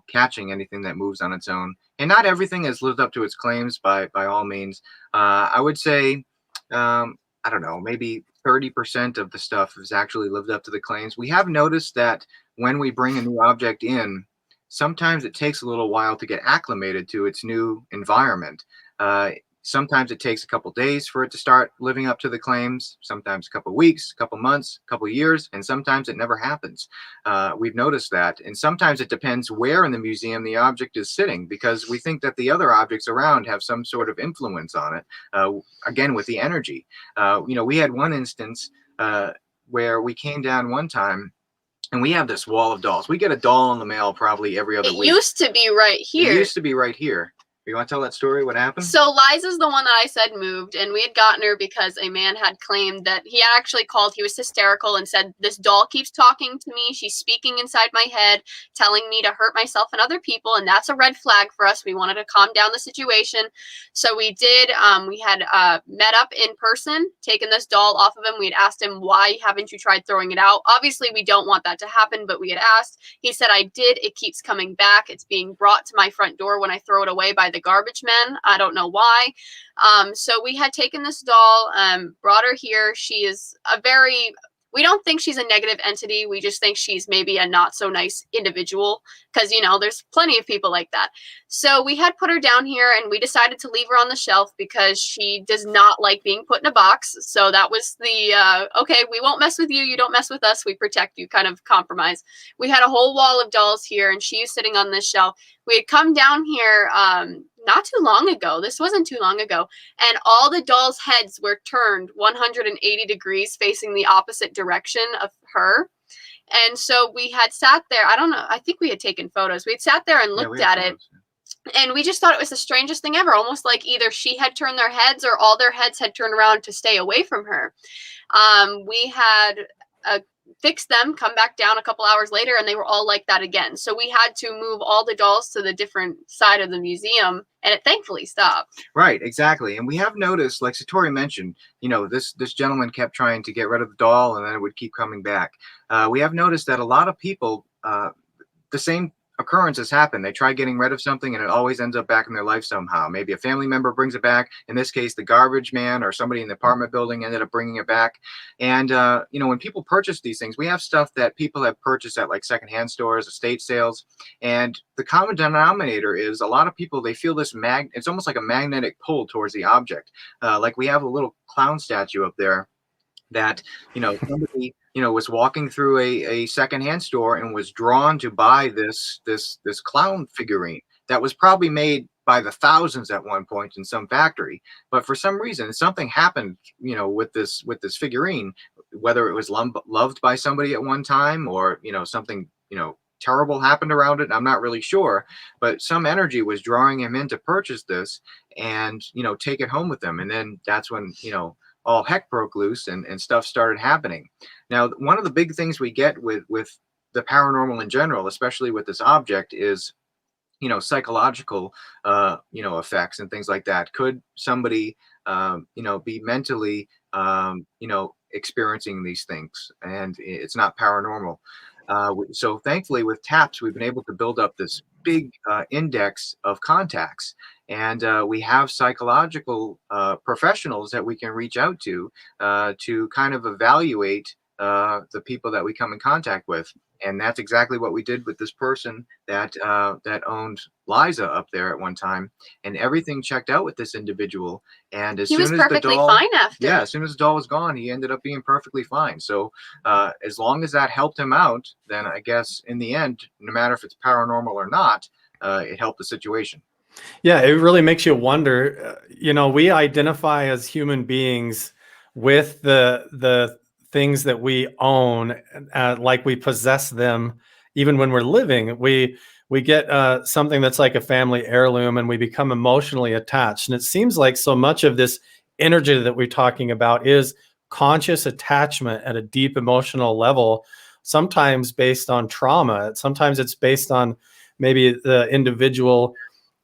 Speaker 2: catching anything that moves on its own. And not everything has lived up to its claims by all means. I would say, I don't know, maybe 30% of the stuff has actually lived up to the claims. We have noticed that when we bring a new object in, sometimes it takes a little while to get acclimated to its new environment. Sometimes it takes a couple days for it to start living up to the claims, sometimes a couple weeks, a couple months, a couple years, and sometimes it never happens. We've noticed that. And sometimes it depends where in the museum the object is sitting, because we think that the other objects around have some sort of influence on it, again, with the energy. We had one instance where we came down one time, and we have this wall of dolls. We get a doll in the mail probably every other week.
Speaker 3: It used to be right here.
Speaker 2: It used to be right here. You want to tell that story? What happened?
Speaker 3: So Liza's the one that I said moved, and we had gotten her because a man had claimed that he actually called. He was hysterical and said, "This doll keeps talking to me. She's speaking inside my head, telling me to hurt myself and other people, and that's a red flag for us." We wanted to calm down the situation, so we did. We had met up in person, taken this doll off of him. We had asked him, "Why haven't you tried throwing it out?" Obviously, we don't want that to happen, but we had asked. He said, "I did. It keeps coming back. It's being brought to my front door when I throw it away by the garbage men. I don't know why." So we had taken this doll, brought her here. She is we don't think she's a negative entity. We just think she's maybe a not so nice individual because, there's plenty of people like that. So we had put her down here and we decided to leave her on the shelf because she does not like being put in a box. So that was the, okay, we won't mess with you. You don't mess with us. We protect you kind of compromise. We had a whole wall of dolls here and she's sitting on this shelf. We had come down here not too long ago. This wasn't too long ago. And all the dolls' heads were turned 180 degrees facing the opposite direction of her. And so we had sat there. I don't know. I think we had taken photos. We had sat there and looked at it. And we just thought it was the strangest thing ever. Almost like either she had turned their heads or all their heads had turned around to stay away from her. We had fixed them, come back down a couple hours later, and they were all like that again. So we had to move all the dolls to the different side of the museum, and it thankfully stopped.
Speaker 2: Right, exactly. And we have noticed, like Satori mentioned, this gentleman kept trying to get rid of the doll, and then it would keep coming back. We have noticed that a lot of people, the same occurrences happen. They try getting rid of something and it always ends up back in their life somehow. Maybe a family member brings it back. In this case, the garbage man or somebody in the apartment building ended up bringing it back. And, when people purchase these things, we have stuff that people have purchased at like secondhand stores, estate sales. And the common denominator is a lot of people, they feel this it's almost like a magnetic pull towards the object. Like we have a little clown statue up there that, somebody, was walking through a secondhand store and was drawn to buy this clown figurine that was probably made by the thousands at one point in some factory. But for some reason, something happened, with this figurine, whether it was loved by somebody at one time or, something, terrible happened around it. I'm not really sure, but some energy was drawing him in to purchase this and, take it home with them. And then that's when, all heck broke loose and stuff started happening. Now, one of the big things we get with the paranormal in general, especially with this object, is, psychological, effects and things like that. Could somebody, be mentally, experiencing these things and it's not paranormal? So thankfully with TAPS, we've been able to build up this big index of contacts. And we have psychological professionals that we can reach out to kind of evaluate the people that we come in contact with. And that's exactly what we did with this person that that owned Liza up there at one time, and everything checked out with this individual. And as
Speaker 3: He was
Speaker 2: soon as the
Speaker 3: perfectly
Speaker 2: doll,
Speaker 3: fine after.
Speaker 2: yeah, as soon as the doll was gone, he ended up being perfectly fine. So as long as that helped him out, then I guess in the end, no matter if it's paranormal or not, it helped the situation.
Speaker 1: Yeah, it really makes you wonder. We identify as human beings with the things that we own, like we possess them, even when we're living. We get something that's like a family heirloom, and we become emotionally attached. And it seems like so much of this energy that we're talking about is conscious attachment at a deep emotional level. Sometimes based on trauma. Sometimes it's based on maybe the individual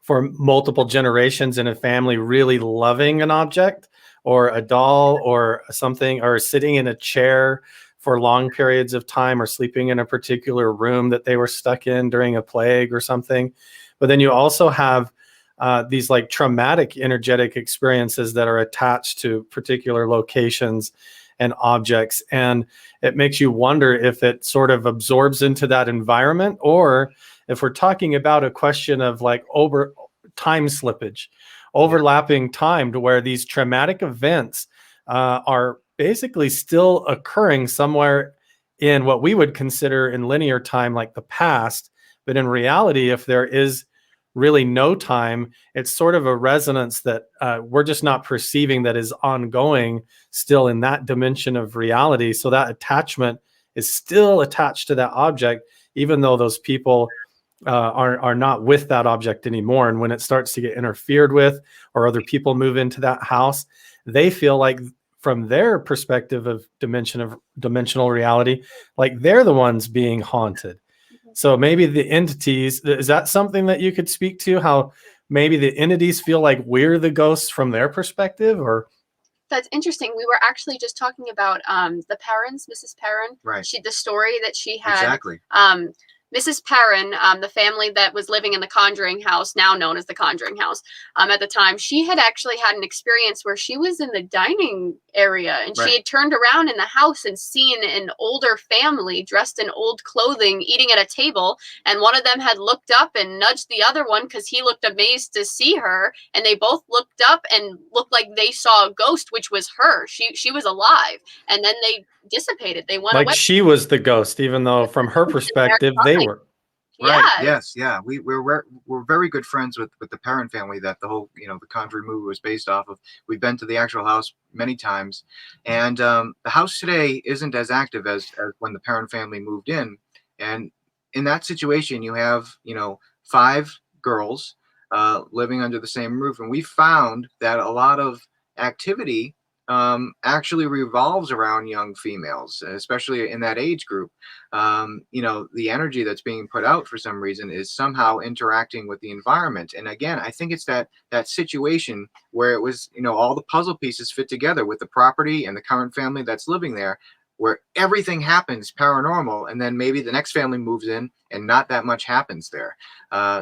Speaker 1: for multiple generations in a family really loving an object or a doll or something, or sitting in a chair for long periods of time, or sleeping in a particular room that they were stuck in during a plague or something. But then you also have these like traumatic energetic experiences that are attached to particular locations and objects. And it makes you wonder if it sort of absorbs into that environment, or if we're talking about a question of like over time slippage, overlapping time, to where these traumatic events are basically still occurring somewhere in what we would consider in linear time like the past. But in reality, if there is really no time, it's sort of a resonance that we're just not perceiving, that is ongoing still in that dimension of reality. So that attachment is still attached to that object, even though those people are not with that object anymore. And when it starts to get interfered with, or other people move into that house, they feel like, from their perspective of dimensional reality, like they're the ones being haunted. So maybe the entities, is that something that you could speak to, how maybe the entities feel like we're the ghosts from their perspective? Or
Speaker 3: That's interesting. We were actually just talking about the Perrins, Mrs. Perrin.
Speaker 2: Right.
Speaker 3: The story that she had.
Speaker 2: Exactly.
Speaker 3: Mrs. Perrin, the family that was living in the Conjuring house, now known as the Conjuring house, at the time, she had actually had an experience where she was in the dining area, and
Speaker 2: Right.
Speaker 3: she had turned around in the house and seen an older family dressed in old clothing eating at a table, and one of them had looked up and nudged the other one because he looked amazed to see her, and they both looked up and looked like they saw a ghost, which was her. She was alive, and then they dissipated. They went
Speaker 1: like
Speaker 3: away.
Speaker 1: she was the ghost, even though from her perspective they were.
Speaker 2: Right.
Speaker 3: Yes.
Speaker 2: Yes. Yeah. We're very good friends with the Perrin family that the whole the Conjuring movie was based off of. We've been to the actual house many times, and the house today isn't as active as when the Perrin family moved in. And in that situation, you have 5 girls living under the same roof, and we found that a lot of activity actually revolves around young females, especially in that age group. The energy that's being put out for some reason is somehow interacting with the environment. And again, I think it's that situation where it was, all the puzzle pieces fit together with the property and the current family that's living there, where everything happens paranormal, and then maybe the next family moves in and not that much happens there.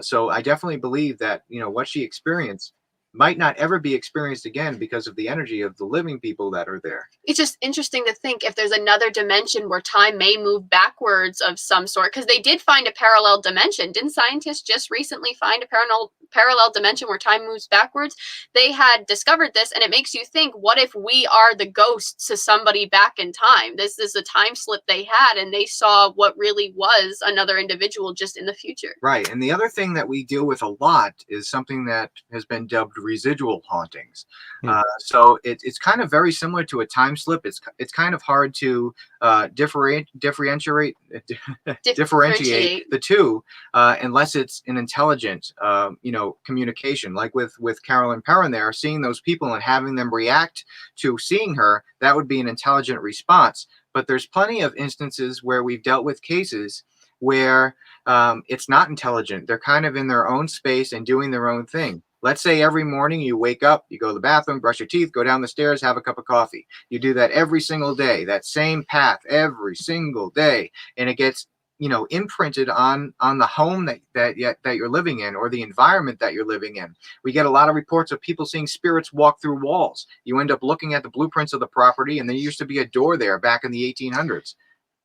Speaker 2: So I definitely believe that, what she experienced might not ever be experienced again because of the energy of the living people that are there.
Speaker 3: It's just interesting to think if there's another dimension where time may move backwards of some sort, because they did find a parallel dimension. Didn't scientists just recently find a parallel dimension where time moves backwards? They had discovered this, and it makes you think, what if we are the ghosts to somebody back in time? This is a time slip they had, and they saw what really was another individual just in the future.
Speaker 2: Right. And the other thing that we deal with a lot is something that has been dubbed residual hauntings. So it's kind of very similar to a time slip. It's kind of hard to differentiate the two unless it's an intelligent communication, like with Carolyn Perrin there, seeing those people and having them react to seeing her. That would be an intelligent response. But there's plenty of instances where we've dealt with cases where it's not intelligent. They're kind of in their own space and doing their own thing. Let's say every morning you wake up, you go to the bathroom, brush your teeth, go down the stairs, have a cup of coffee. You do that every single day, that same path every single day, and it gets imprinted on the home that you're living in, or the environment that you're living in. We get a lot of reports of people seeing spirits walk through walls. You end up looking at the blueprints of the property, and there used to be a door there back in the 1800s.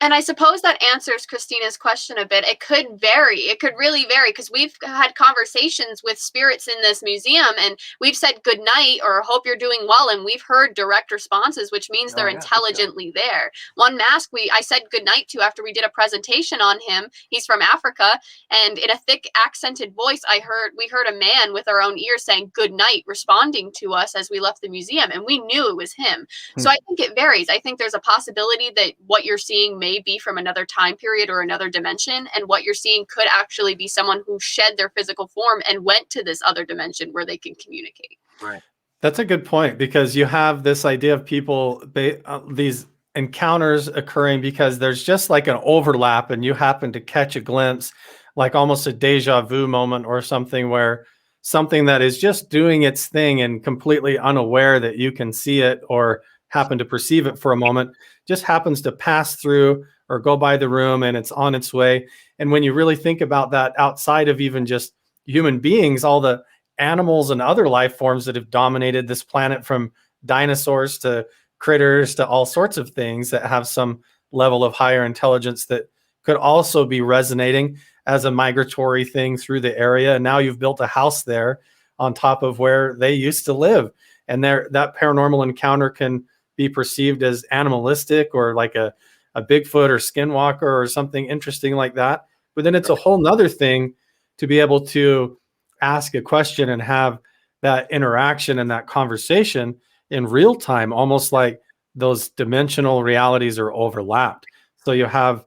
Speaker 3: And I suppose that answers Christina's question a bit. It could vary. It could really vary, because we've had conversations with spirits in this museum, and we've said good night or hope you're doing well, and we've heard direct responses, which means they're intelligently there. One mask I said good night to after we did a presentation on him. He's from Africa, and in a thick accented voice, we heard a man with our own ears saying good night, responding to us as we left the museum, and we knew it was him. So I think it varies. I think there's a possibility that what you're seeing may be from another time period or another dimension, and what you're seeing could actually be someone who shed their physical form and went to this other dimension where they can communicate.
Speaker 2: Right.
Speaker 1: That's a good point, because you have this idea of people, these encounters occurring because there's just like an overlap, and you happen to catch a glimpse, like almost a deja vu moment or something, where something that is just doing its thing and completely unaware that you can see it or happen to perceive it for a moment, just happens to pass through or go by the room, and it's on its way. And when you really think about that, outside of even just human beings, all the animals and other life forms that have dominated this planet, from dinosaurs to critters to all sorts of things that have some level of higher intelligence, that could also be resonating as a migratory thing through the area. And now you've built a house there on top of where they used to live. And that paranormal encounter can be perceived as animalistic, or like a Bigfoot or skinwalker or something interesting like that. But then it's a whole nother thing to be able to ask a question and have that interaction and that conversation in real time, almost like those dimensional realities are overlapped. So you have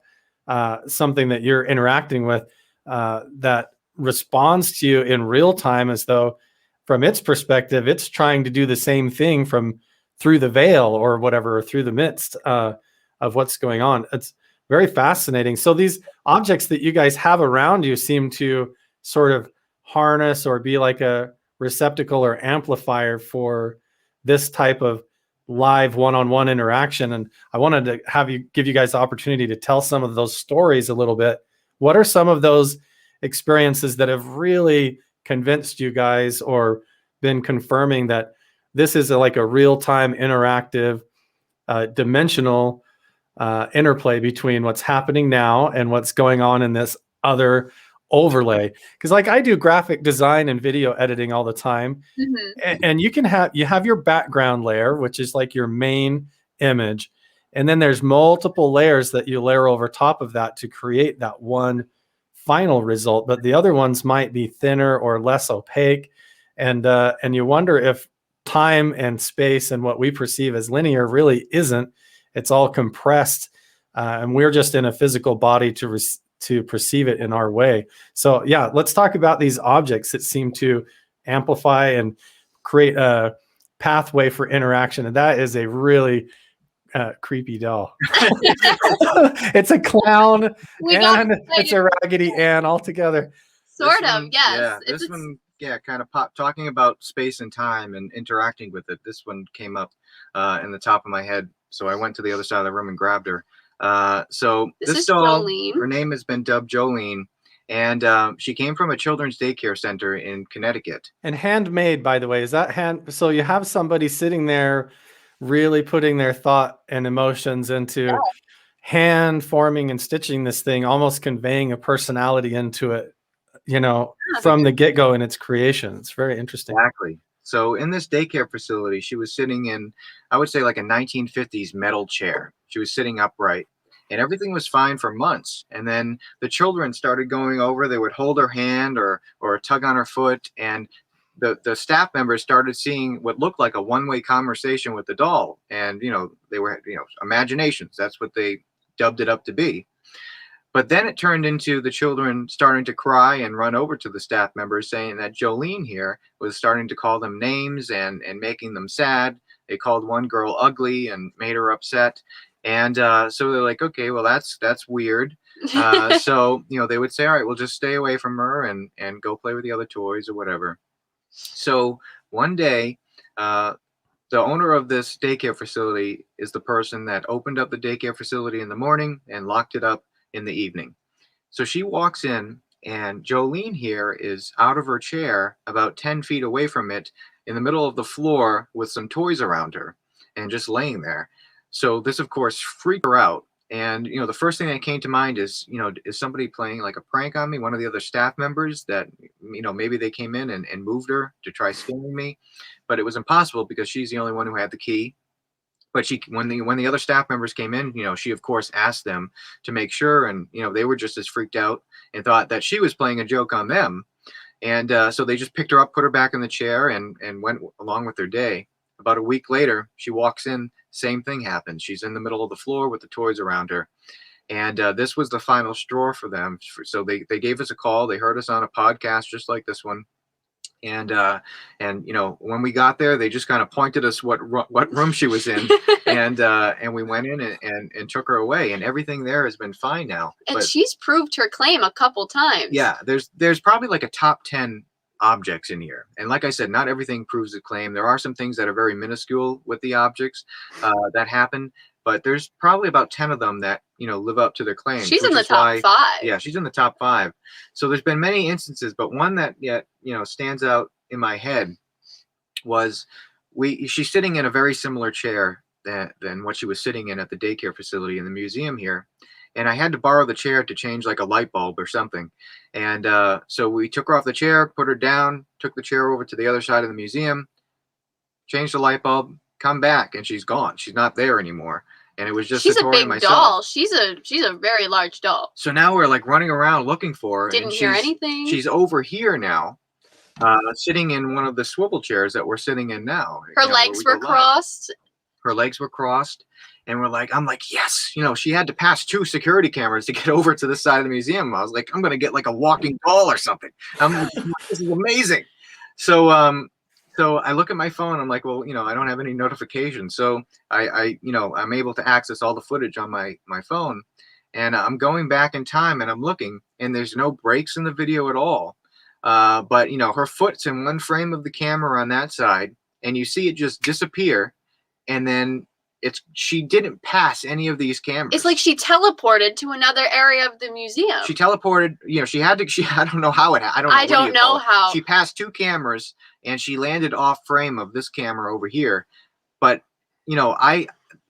Speaker 1: something that you're interacting with that responds to you in real time, as though from its perspective, it's trying to do the same thing from through the veil or whatever, or through the midst of what's going on. It's very fascinating. So these objects that you guys have around you seem to sort of harness or be like a receptacle or amplifier for this type of live one-on-one interaction. And I wanted to give you guys the opportunity to tell some of those stories a little bit. What are some of those experiences that have really convinced you guys, or been confirming that this is like a real-time interactive dimensional interplay between what's happening now and what's going on in this other overlay? Because like I do graphic design and video editing all the time, and you have your background layer, which is like your main image, and then there's multiple layers that you layer over top of that to create that one final result. But the other ones might be thinner or less opaque, and you wonder if time and space and what we perceive as linear really isn't. It's all compressed, and we're just in a physical body to perceive it in our way. So yeah, let's talk about these objects that seem to amplify and create a pathway for interaction. And that is a really creepy doll. It's a clown and it's a Raggedy Ann all together.
Speaker 3: Sort of, yes.
Speaker 2: Yeah, this one, kind of talking about space and time and interacting with it. This one came up in the top of my head, so I went to the other side of the room and grabbed her. So this doll,
Speaker 3: Jolene.
Speaker 2: Her name has been dubbed Jolene, and she came from a children's daycare center in Connecticut.
Speaker 1: And handmade, by the way. Is that hand? So you have somebody sitting there really putting their thought and emotions into hand forming and stitching this thing, almost conveying a personality into it, from the get-go in its creation. It's very interesting.
Speaker 2: Exactly. So in this daycare facility, she was sitting in, I would say, like a 1950s metal chair. She was sitting upright, and everything was fine for months. And then the children started going over. They would hold her hand or tug on her foot, and the staff members started seeing what looked like a one-way conversation with the doll. And they were imaginations. That's what they dubbed it up to be. But then it turned into the children starting to cry and run over to the staff members, saying that Jolene here was starting to call them names and making them sad. They called one girl ugly and made her upset. And so they're like, okay, well, that's weird. So, they would say, all right, we'll just stay away from her and go play with the other toys or whatever. So one day, the owner of this daycare facility is the person that opened up the daycare facility in the morning and locked it up in the evening. So she walks in, and Jolene here is out of her chair about 10 feet away from it in the middle of the floor with some toys around her and just laying there. So this, of course, freaked her out. And, the first thing that came to mind is, is somebody playing like a prank on me? One of the other staff members that, maybe they came in and moved her to try scaring me, but it was impossible because she's the only one who had the key. But when the other staff members came in, she of course asked them to make sure, and they were just as freaked out and thought that she was playing a joke on them. And so they just picked her up, put her back in the chair, and went along with their day. About a week later, she walks in. Same thing happens. She's in the middle of the floor with the toys around her. And this was the final straw for them. So they gave us a call. They heard us on a podcast just like this one. And when we got there, they just kind of pointed us what room she was in, and we went in and took her away, and everything there has been fine now.
Speaker 3: And
Speaker 2: but
Speaker 3: she's proved her claim a couple times.
Speaker 2: yeah, there's probably like a top 10 objects in here, and like I said, not everything proves the claim. There are some things that are very minuscule with the objects that happen, but there's probably about 10 of them that live up to their claims.
Speaker 3: She's in the top 5.
Speaker 2: Yeah, she's in the top 5. So there's been many instances, but one that yet stands out in my head was she's sitting in a very similar chair than what she was sitting in at the daycare facility in the museum here. And I had to borrow the chair to change like a light bulb or something. And so we took her off the chair, put her down, took the chair over to the other side of the museum, changed the light bulb, come back, and she's gone. She's not there anymore. And it was just
Speaker 3: she's
Speaker 2: Satori
Speaker 3: a big
Speaker 2: and myself.
Speaker 3: doll. She's a very large doll.
Speaker 2: So now we're like running around looking for her.
Speaker 3: Didn't hear anything.
Speaker 2: She's over here now, sitting in one of the swivel chairs that we're sitting in now.
Speaker 3: Her legs were crossed.
Speaker 2: Her legs were crossed. And I'm like, yes, she had to pass 2 security cameras to get over to this side of the museum. I was like, I'm going to get like a walking doll or something. This is amazing. So I look at my phone. I'm like, well, I don't have any notifications. So I'm able to access all the footage on my phone, and I'm going back in time and I'm looking, and there's no breaks in the video at all. But her foot's in one frame of the camera on that side, and you see it just disappear. And then she didn't pass any of these cameras.
Speaker 3: It's like she teleported to another area of the museum.
Speaker 2: She teleported, I don't know how I don't know
Speaker 3: how.
Speaker 2: She passed 2 cameras and she landed off frame of this camera over here. But,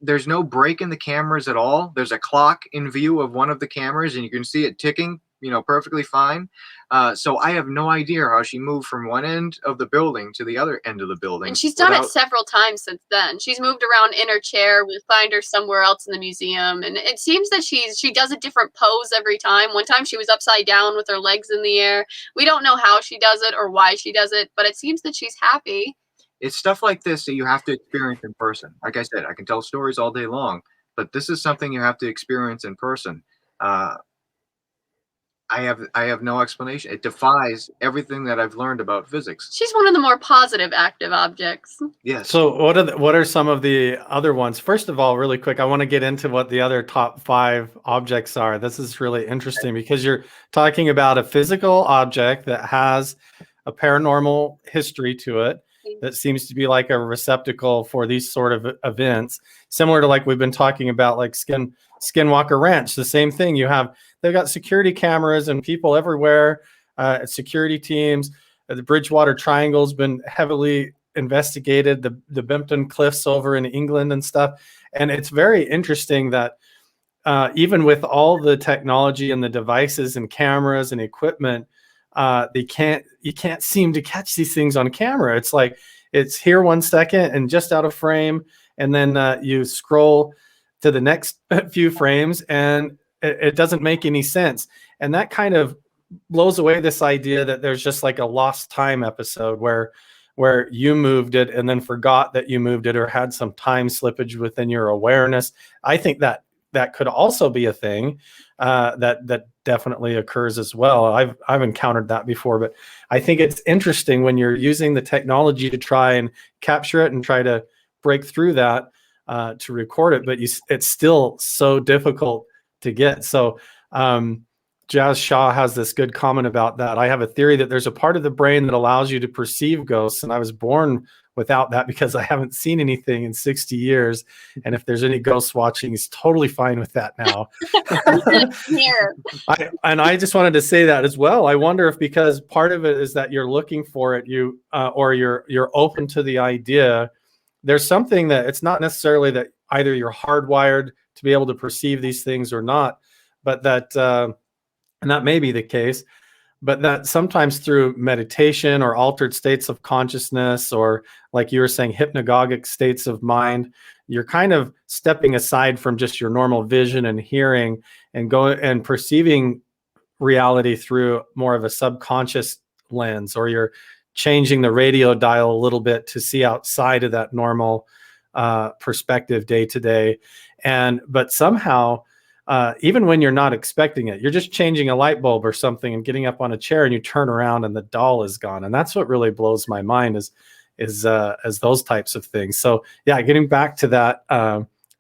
Speaker 2: there's no break in the cameras at all. There's a clock in view of one of the cameras and you can see it ticking, perfectly fine. So I have no idea how she moved from one end of the building to the other end of the building.
Speaker 3: And she's done it several times since then. She's moved around in her chair. We'll find her somewhere else in the museum. And it seems that she does a different pose every time. One time she was upside down with her legs in the air. We don't know how she does it or why she does it, but it seems that she's happy.
Speaker 2: It's stuff like this that you have to experience in person. Like I said, I can tell stories all day long, but this is something you have to experience in person. I have no explanation. It defies everything that I've learned about physics.
Speaker 3: She's one of the more positive active objects.
Speaker 2: Yes.
Speaker 1: So what are some of the other ones? First of all, really quick, I want to get into what the other top 5 objects are. This is really interesting because you're talking about a physical object that has a paranormal history to it that seems to be like a receptacle for these sort of events, similar to like we've been talking about, like Skinwalker Ranch. The same thing. They've got security cameras and people everywhere, security teams. The Bridgewater Triangle's been heavily investigated, the Bimpton Cliffs over in England and stuff. And it's very interesting that even with all the technology and the devices and cameras and equipment, you can't seem to catch these things on camera. It's like it's here 1 second and just out of frame, and then you scroll to the next few frames and it doesn't make any sense. And that kind of blows away this idea that there's just like a lost time episode where you moved it and then forgot that you moved it or had some time slippage within your awareness. I think that could also be a thing that definitely occurs as well. I've encountered that before, but I think it's interesting when you're using the technology to try and capture it and try to break through that to record it, but it's still so difficult to get. So Jazz Shaw has this good comment about that. I have a theory that there's a part of the brain that allows you to perceive ghosts, and I was born without that because I haven't seen anything in 60 years. And if there's any ghosts watching, he's totally fine with that now. I just wanted to say that as well. I wonder if because part of it is that you're looking for it, or you're open to the idea. There's something that it's not necessarily that either you're hardwired to be able to perceive these things or not, but that, and that may be the case, but that sometimes through meditation or altered states of consciousness, or like you were saying, hypnagogic states of mind, you're kind of stepping aside from just your normal vision and hearing and perceiving reality through more of a subconscious lens, or you're changing the radio dial a little bit to see outside of that normal perspective day to day. But somehow, even when you're not expecting it, you're just changing a light bulb or something and getting up on a chair and you turn around and the doll is gone. And that's what really blows my mind is those types of things. So yeah, getting back to that,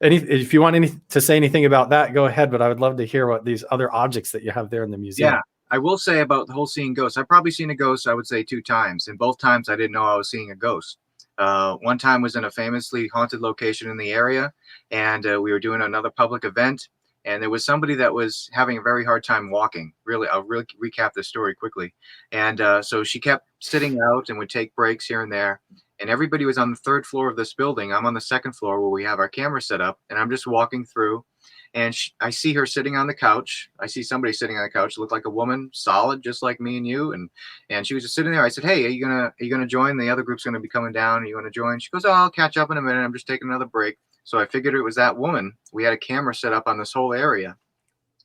Speaker 1: if you want to say anything about that, go ahead. But I would love to hear what these other objects that you have there in the museum.
Speaker 2: Yeah, I will say about the whole seeing ghosts. I've probably seen a ghost, I would say 2 times. And both times I didn't know I was seeing a ghost. One time was in a famously haunted location in the area, and we were doing another public event, and there was somebody that was having a very hard time walking. I'll really recap this story quickly. And so she kept sitting out and would take breaks here and there. And everybody was on the 3rd floor of this building. I'm on the 2nd floor where we have our camera set up, and I'm just walking through, and I see her sitting on the couch. I see somebody sitting on the couch, looked like a woman, solid, just like me and you. And she was just sitting there. I said, "Hey, are you gonna join? The other group's gonna be coming down. Are you gonna join?" She goes, "Oh, I'll catch up in a minute. I'm just taking another break." So I figured it was that woman. We had a camera set up on this whole area.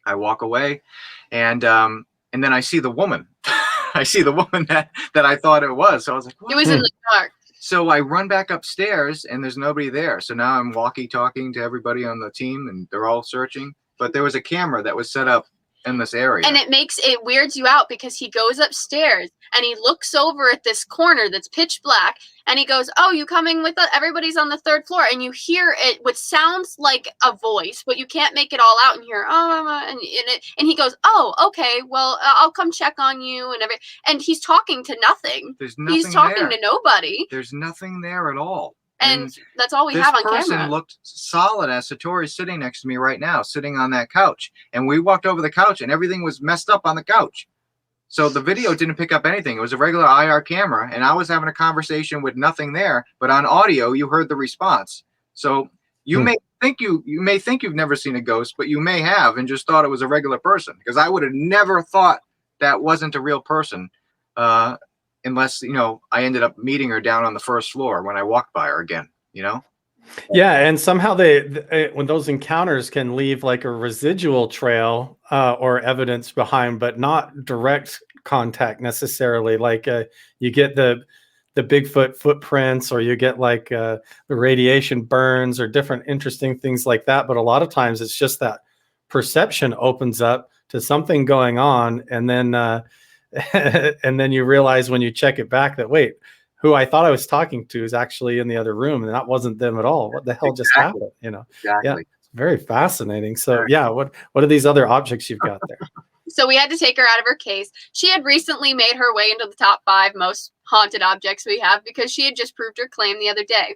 Speaker 2: I walk away, and then I see the woman. I see the woman that I thought it was. So I was like, "What?"
Speaker 3: It was in the dark.
Speaker 2: So I run back upstairs and there's nobody there. So now I'm talking to everybody on the team and they're all searching. But there was a camera that was set up in this area.
Speaker 3: And it weirds you out because he goes upstairs and he looks over at this corner that's pitch black and he goes, "Oh, you coming with us? Everybody's on the 3rd floor." And you hear it, what sounds like a voice, but you can't make it all out and hear, "Oh," and he goes, "Oh, okay, well, I'll come check on you," and he's talking to nothing.
Speaker 2: There's nothing
Speaker 3: He's talking
Speaker 2: there.
Speaker 3: to nobody.
Speaker 2: There's nothing there at all.
Speaker 3: And that's all we have on camera.
Speaker 2: This person looked solid as Satori's sitting next to me right now, sitting on that couch. And we walked over the couch and everything was messed up on the couch. So the video didn't pick up anything. It was a regular IR camera, and I was having a conversation with nothing there. But on audio, you heard the response. So you may think you've never seen a ghost, but you may have and just thought it was a regular person. Because I would have never thought that wasn't a real person. Unless, I ended up meeting her down on the 1st floor when I walked by her again,
Speaker 1: Yeah, and somehow when those encounters can leave like a residual trail or evidence behind, but not direct contact necessarily. Like you get the Bigfoot footprints, or you get like the radiation burns or different interesting things like that. But a lot of times it's just that perception opens up to something going on, and then and then you realize when you check it back that, wait, who I thought I was talking to is actually in the other room, and that wasn't them at all. What the hell just happened?
Speaker 2: Exactly.
Speaker 1: Yeah, it's very fascinating. So yeah, what are these other objects you've got there?
Speaker 3: So we had to take her out of her case. She had recently made her way into the top 5 most haunted objects we have because she had just proved her claim the other day.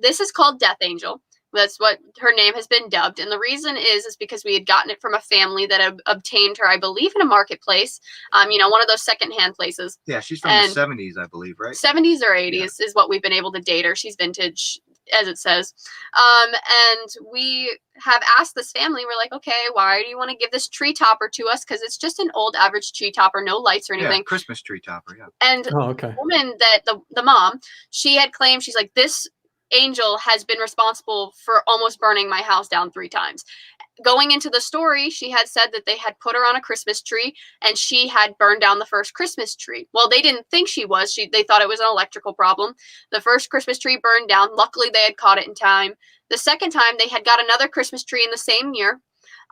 Speaker 3: This is called Death Angel. That's what her name has been dubbed. And the reason is because we had gotten it from a family that obtained her, I believe, in a marketplace, one of those secondhand places.
Speaker 2: Yeah, she's from the 70s, I believe, right?
Speaker 3: 70s or 80s is what we've been able to date her. She's vintage, as it says. And we have asked this family, we're like, "Okay, why do you want to give this tree topper to us?" Because it's just an old average tree topper, no lights or anything.
Speaker 2: Yeah, Christmas tree topper, yeah.
Speaker 3: And the woman that, the mom, she had claimed, she's like, "This angel has been responsible for almost burning my house down 3 times. Going into the story, she had said that they had put her on a Christmas tree and she had burned down the first Christmas tree. Well, they didn't think she was. They thought it was an electrical problem. The first Christmas tree burned down. Luckily, they had caught it in time. The second time, they had got another Christmas tree in the same year.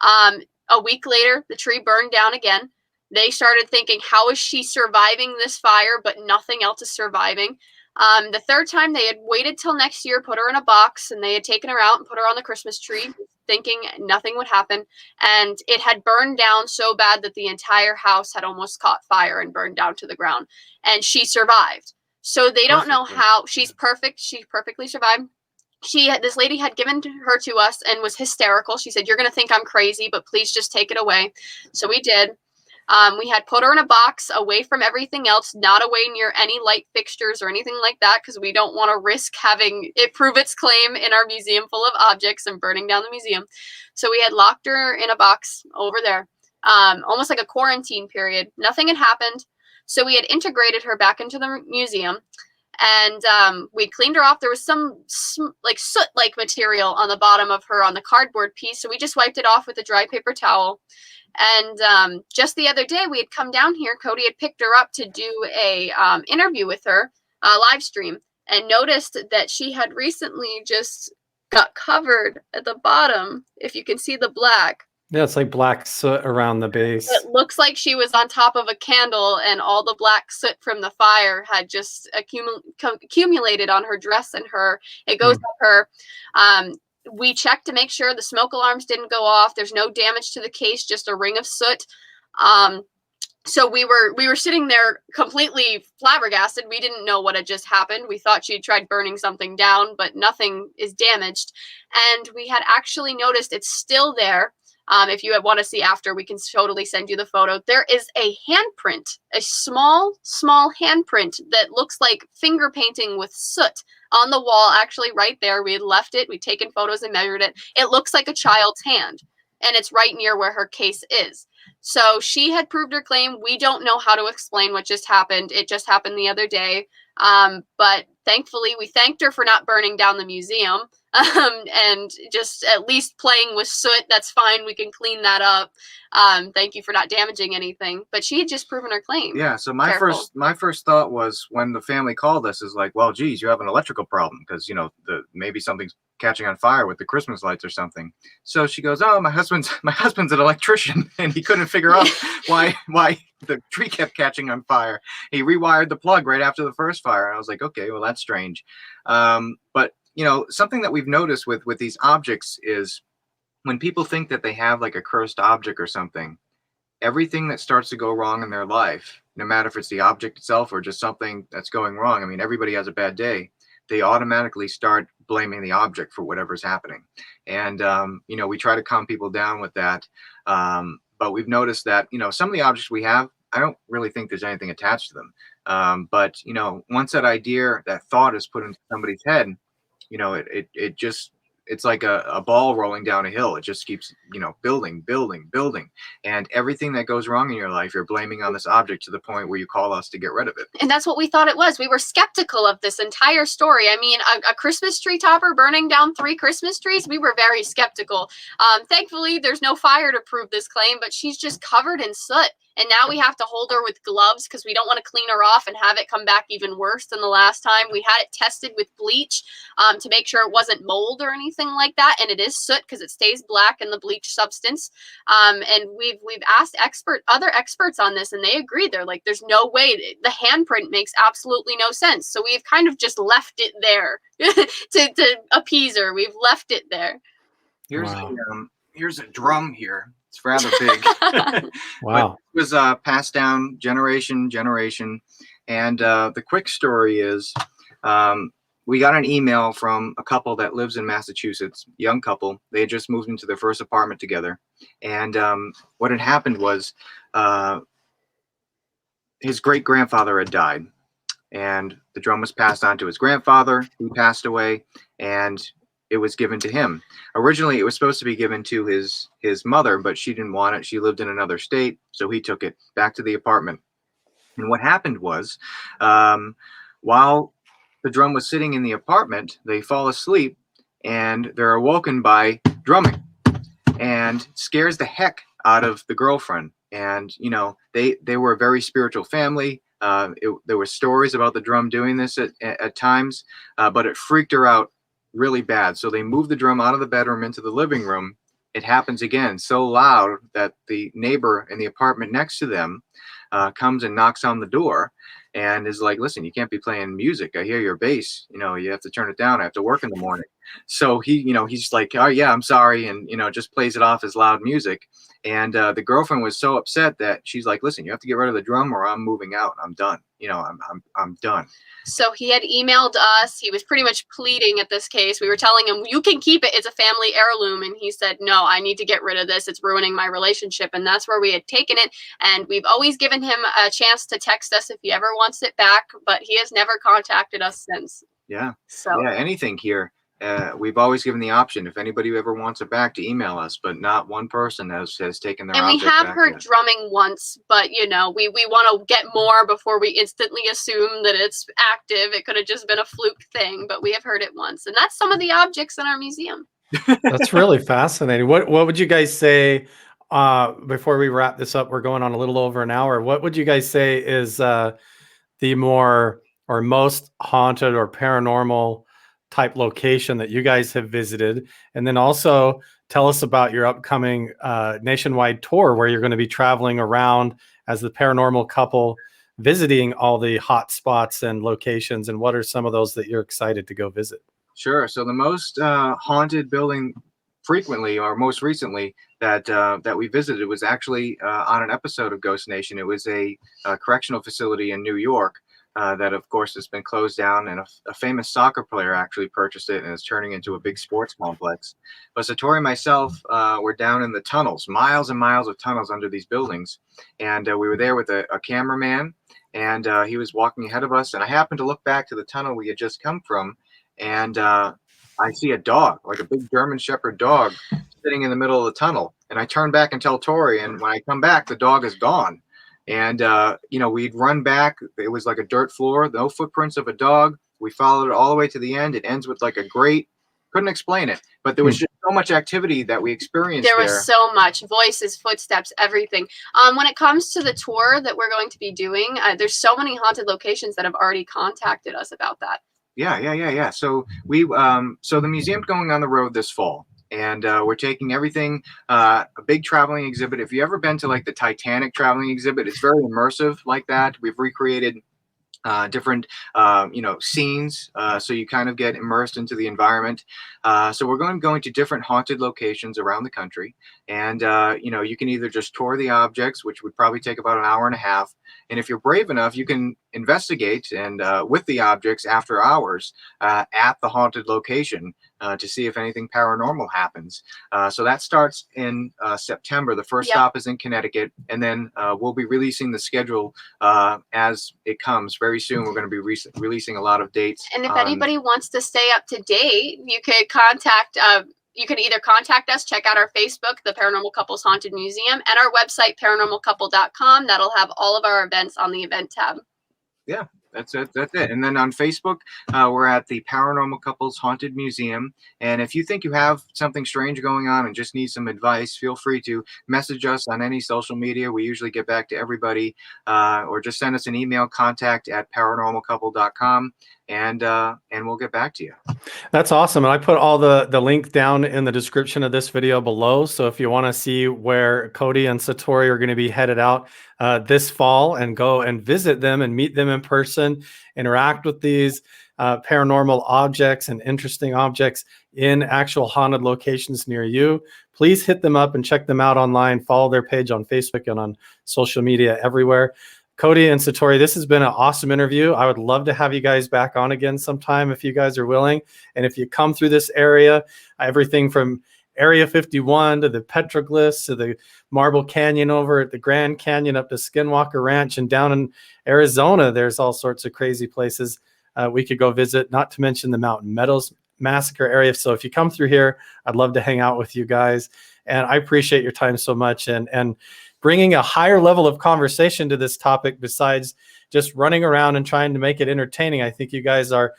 Speaker 3: A week later, the tree burned down again. They started thinking, how is she surviving this fire, but nothing else is surviving? The third time, they had waited till next year, put her in a box, and they had taken her out and put her on the Christmas tree, thinking nothing would happen. And it had burned down so bad that the entire house had almost caught fire and burned down to the ground. And she survived. So they don't know how. She's perfect. She perfectly survived. This lady had given her to us and was hysterical. She said, "You're going to think I'm crazy, but please just take it away." So we did. We had put her in a box away from everything else, not away near any light fixtures or anything like that, because we don't want to risk having it prove its claim in our museum full of objects and burning down the museum. So we had locked her in a box over there, almost like a quarantine period. Nothing had happened. So we had integrated her back into the museum, and we cleaned her off. There was some like soot-like material on the bottom of her on the cardboard piece, so we just wiped it off with a dry paper towel. And just the other day, we had come down here. Cody had picked her up to do a interview with her, live stream, and noticed that she had recently just got covered at the bottom. If you can see the black.
Speaker 1: Yeah, it's like black soot around the base.
Speaker 3: It looks like she was on top of a candle, and all the black soot from the fire had just accumulated on her dress and her. It goes up her. We checked to make sure the smoke alarms didn't go off. There's no damage to the case, just a ring of soot. So we were sitting there completely flabbergasted. We didn't know what had just happened. We thought she had tried burning something down, but nothing is damaged. And we had actually noticed it's still there. If you want to see after, we can totally send you the photo. There is a handprint, a small handprint that looks like finger painting with soot on the wall, actually right there. We had left it. We'd taken photos and measured it. It looks like a child's hand, and it's right near where her case is. So she had proved her claim. We don't know how to explain what just happened. It just happened the other day. But thankfully, we thanked her for not burning down the museum. And just at least playing with soot. That's fine. We can clean that up. Thank you for not damaging anything. But she had just proven her claim.
Speaker 2: Yeah. So my first thought was, when the family called us, is like, well, geez, you have an electrical problem, because maybe something's catching on fire with the Christmas lights or something. So she goes, oh, my husband's an electrician, and he couldn't figure out why the tree kept catching on fire. He rewired the plug right after the first fire. And I was like, okay, well, that's strange. But something that we've noticed with these objects is, when people think that they have like a cursed object or something, everything that starts to go wrong in their life, no matter if it's the object itself or just something that's going wrong. I mean, everybody has a bad day. They automatically start blaming the object for whatever's happening. And, we try to calm people down with that. But we've noticed that, some of the objects we have, I don't really think there's anything attached to them. But, once that idea, that thought is put into somebody's head, it's like a ball rolling down a hill. It just keeps, building. And everything that goes wrong in your life, you're blaming on this object, to the point where you call us to get rid of it.
Speaker 3: And that's what we thought it was. We were skeptical of this entire story. I mean, a Christmas tree topper burning down 3 Christmas trees, we were very skeptical. Thankfully, there's no fire to prove this claim, but she's just covered in soot. And now we have to hold her with gloves, because we don't want to clean her off and have it come back even worse than the last time. We had it tested with bleach to make sure it wasn't mold or anything like that. And it is soot, because it stays black in the bleach substance. And we've asked other experts on this, and they agree. They're like, there's no way. The handprint makes absolutely no sense. So we've kind of just left it there to appease her. We've left it there.
Speaker 2: Here's a drum here. It's rather big.
Speaker 1: Wow.
Speaker 2: But it was passed down generation. And the quick story is, we got an email from a couple that lives in Massachusetts, young couple. They had just moved into their first apartment together. And what had happened was, his great-grandfather had died. And the drum was passed on to his grandfather. He passed away, and it was given to him. Originally, it was supposed to be given to his mother, but she didn't want it. She lived in another state, so he took it back to the apartment. And what happened was, while the drum was sitting in the apartment, they fall asleep, and they're awoken by drumming, and scares the heck out of the girlfriend. And they were a very spiritual family. There were stories about the drum doing this at times, but it freaked her out really bad. So they moved the drum out of the bedroom into the living room. It happens again so loud that the neighbor in the apartment next to them comes and knocks on the door and is like, listen, you can't be playing music. I hear your bass. You have to turn it down. I have to work in the morning. So he, he's like, oh yeah, I'm sorry, and just plays it off as loud music. And the girlfriend was so upset that she's like, listen, you have to get rid of the drum, or I'm moving out. I'm done. I'm done.
Speaker 3: So he had emailed us. He was pretty much pleading at this case. We were telling him, you can keep it. It's a family heirloom. And he said, no, I need to get rid of this. It's ruining my relationship. And that's where we had taken it. And we've always given him a chance to text us if he ever wants it back. But he has never contacted us since.
Speaker 2: Yeah.
Speaker 3: So
Speaker 2: yeah, anything here. We've always given the option if anybody ever wants it back to email us, but not one person has taken their
Speaker 3: and we
Speaker 2: object
Speaker 3: have
Speaker 2: back
Speaker 3: heard
Speaker 2: yet.
Speaker 3: drumming once, but we want to get more before we instantly assume that it's active. It could have just been a fluke thing, but we have heard it once, and that's some of the objects in our museum.
Speaker 1: That's really fascinating. What would you guys say before we wrap this up? We're going on a little over an hour. What would you guys say is the more or most haunted or paranormal type location that you guys have visited? And then also tell us about your upcoming nationwide tour where you're going to be traveling around as the Paranormal Couple, visiting all the hot spots and locations, and what are some of those that you're excited to go visit?
Speaker 2: Sure. So the most haunted building frequently, or most recently, that we visited was actually on an episode of Ghost Nation. It was a correctional facility in New York that, of course, has been closed down, and a famous soccer player actually purchased it and is turning into a big sports complex. But Satori and myself were down in the tunnels, miles and miles of tunnels under these buildings, and we were there with a cameraman, and he was walking ahead of us, and I happened to look back to the tunnel we had just come from, and I see a dog, like a big German Shepherd dog, sitting in the middle of the tunnel. And I turn back and tell Tori, and when I come back, the dog is gone. And we'd run back. It was like a dirt floor, no footprints of a dog. We followed it all the way to the end. It ends with like a great, couldn't explain it, but there was just so much activity that we experienced there.
Speaker 3: Was so much voices, footsteps, everything. When it comes to the tour that we're going to be doing, there's so many haunted locations that have already contacted us about that.
Speaker 2: Yeah. So so the museum's going on the road this fall, and we're taking everything, a big traveling exhibit. If you've ever been to like the Titanic traveling exhibit, it's very immersive like that. We've recreated different scenes, so you kind of get immersed into the environment. So we're going to different haunted locations around the country, and you can either just tour the objects, which would probably take about an hour and a half, and if you're brave enough, you can investigate and with the objects after hours at the haunted location to see if anything paranormal happens. So that starts in September. The first stop is in Connecticut, and then we'll be releasing the schedule as it comes. Very soon, we're going to be releasing a lot of dates.
Speaker 3: And if anybody wants to stay up to date, you could contact. You can either contact us, check out our Facebook, the Paranormal Couples Haunted Museum, and our website, paranormalcouple.com. That'll have all of our events on the event tab.
Speaker 2: Yeah, that's it. And then on Facebook, we're at the Paranormal Couples Haunted Museum. And if you think you have something strange going on and just need some advice, feel free to message us on any social media. We usually get back to everybody, or just send us an email, contact@paranormalcouple.com. And we'll get back to you.
Speaker 1: That's awesome. And I put all the link down in the description of this video below. So if you want to see where Cody and Satori are going to be headed out this fall, and go and visit them and meet them in person, interact with these paranormal objects and interesting objects in actual haunted locations near you, please hit them up and check them out online. Follow their page on Facebook and on social media everywhere. Cody and Satori, this has been an awesome interview. I would love to have you guys back on again sometime if you guys are willing. And if you come through this area, everything from Area 51 to the petroglyphs to the Marble Canyon over at the Grand Canyon up to Skinwalker Ranch, and down in Arizona, there's all sorts of crazy places we could go visit, not to mention the Mountain Meadows Massacre area. So if you come through here, I'd love to hang out with you guys. And I appreciate your time so much, and bringing a higher level of conversation to this topic besides just running around and trying to make it entertaining. I think you guys are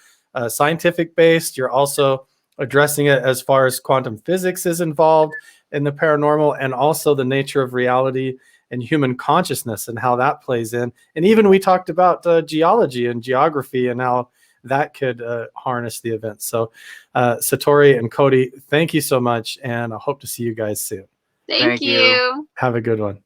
Speaker 1: scientific based. You're also addressing it as far as quantum physics is involved in the paranormal, and also the nature of reality and human consciousness and how that plays in. And even we talked about geology and geography and how that could harness the event. So Satori and Cody, thank you so much. And I hope to see you guys soon.
Speaker 3: Thank you.
Speaker 1: Have a good one.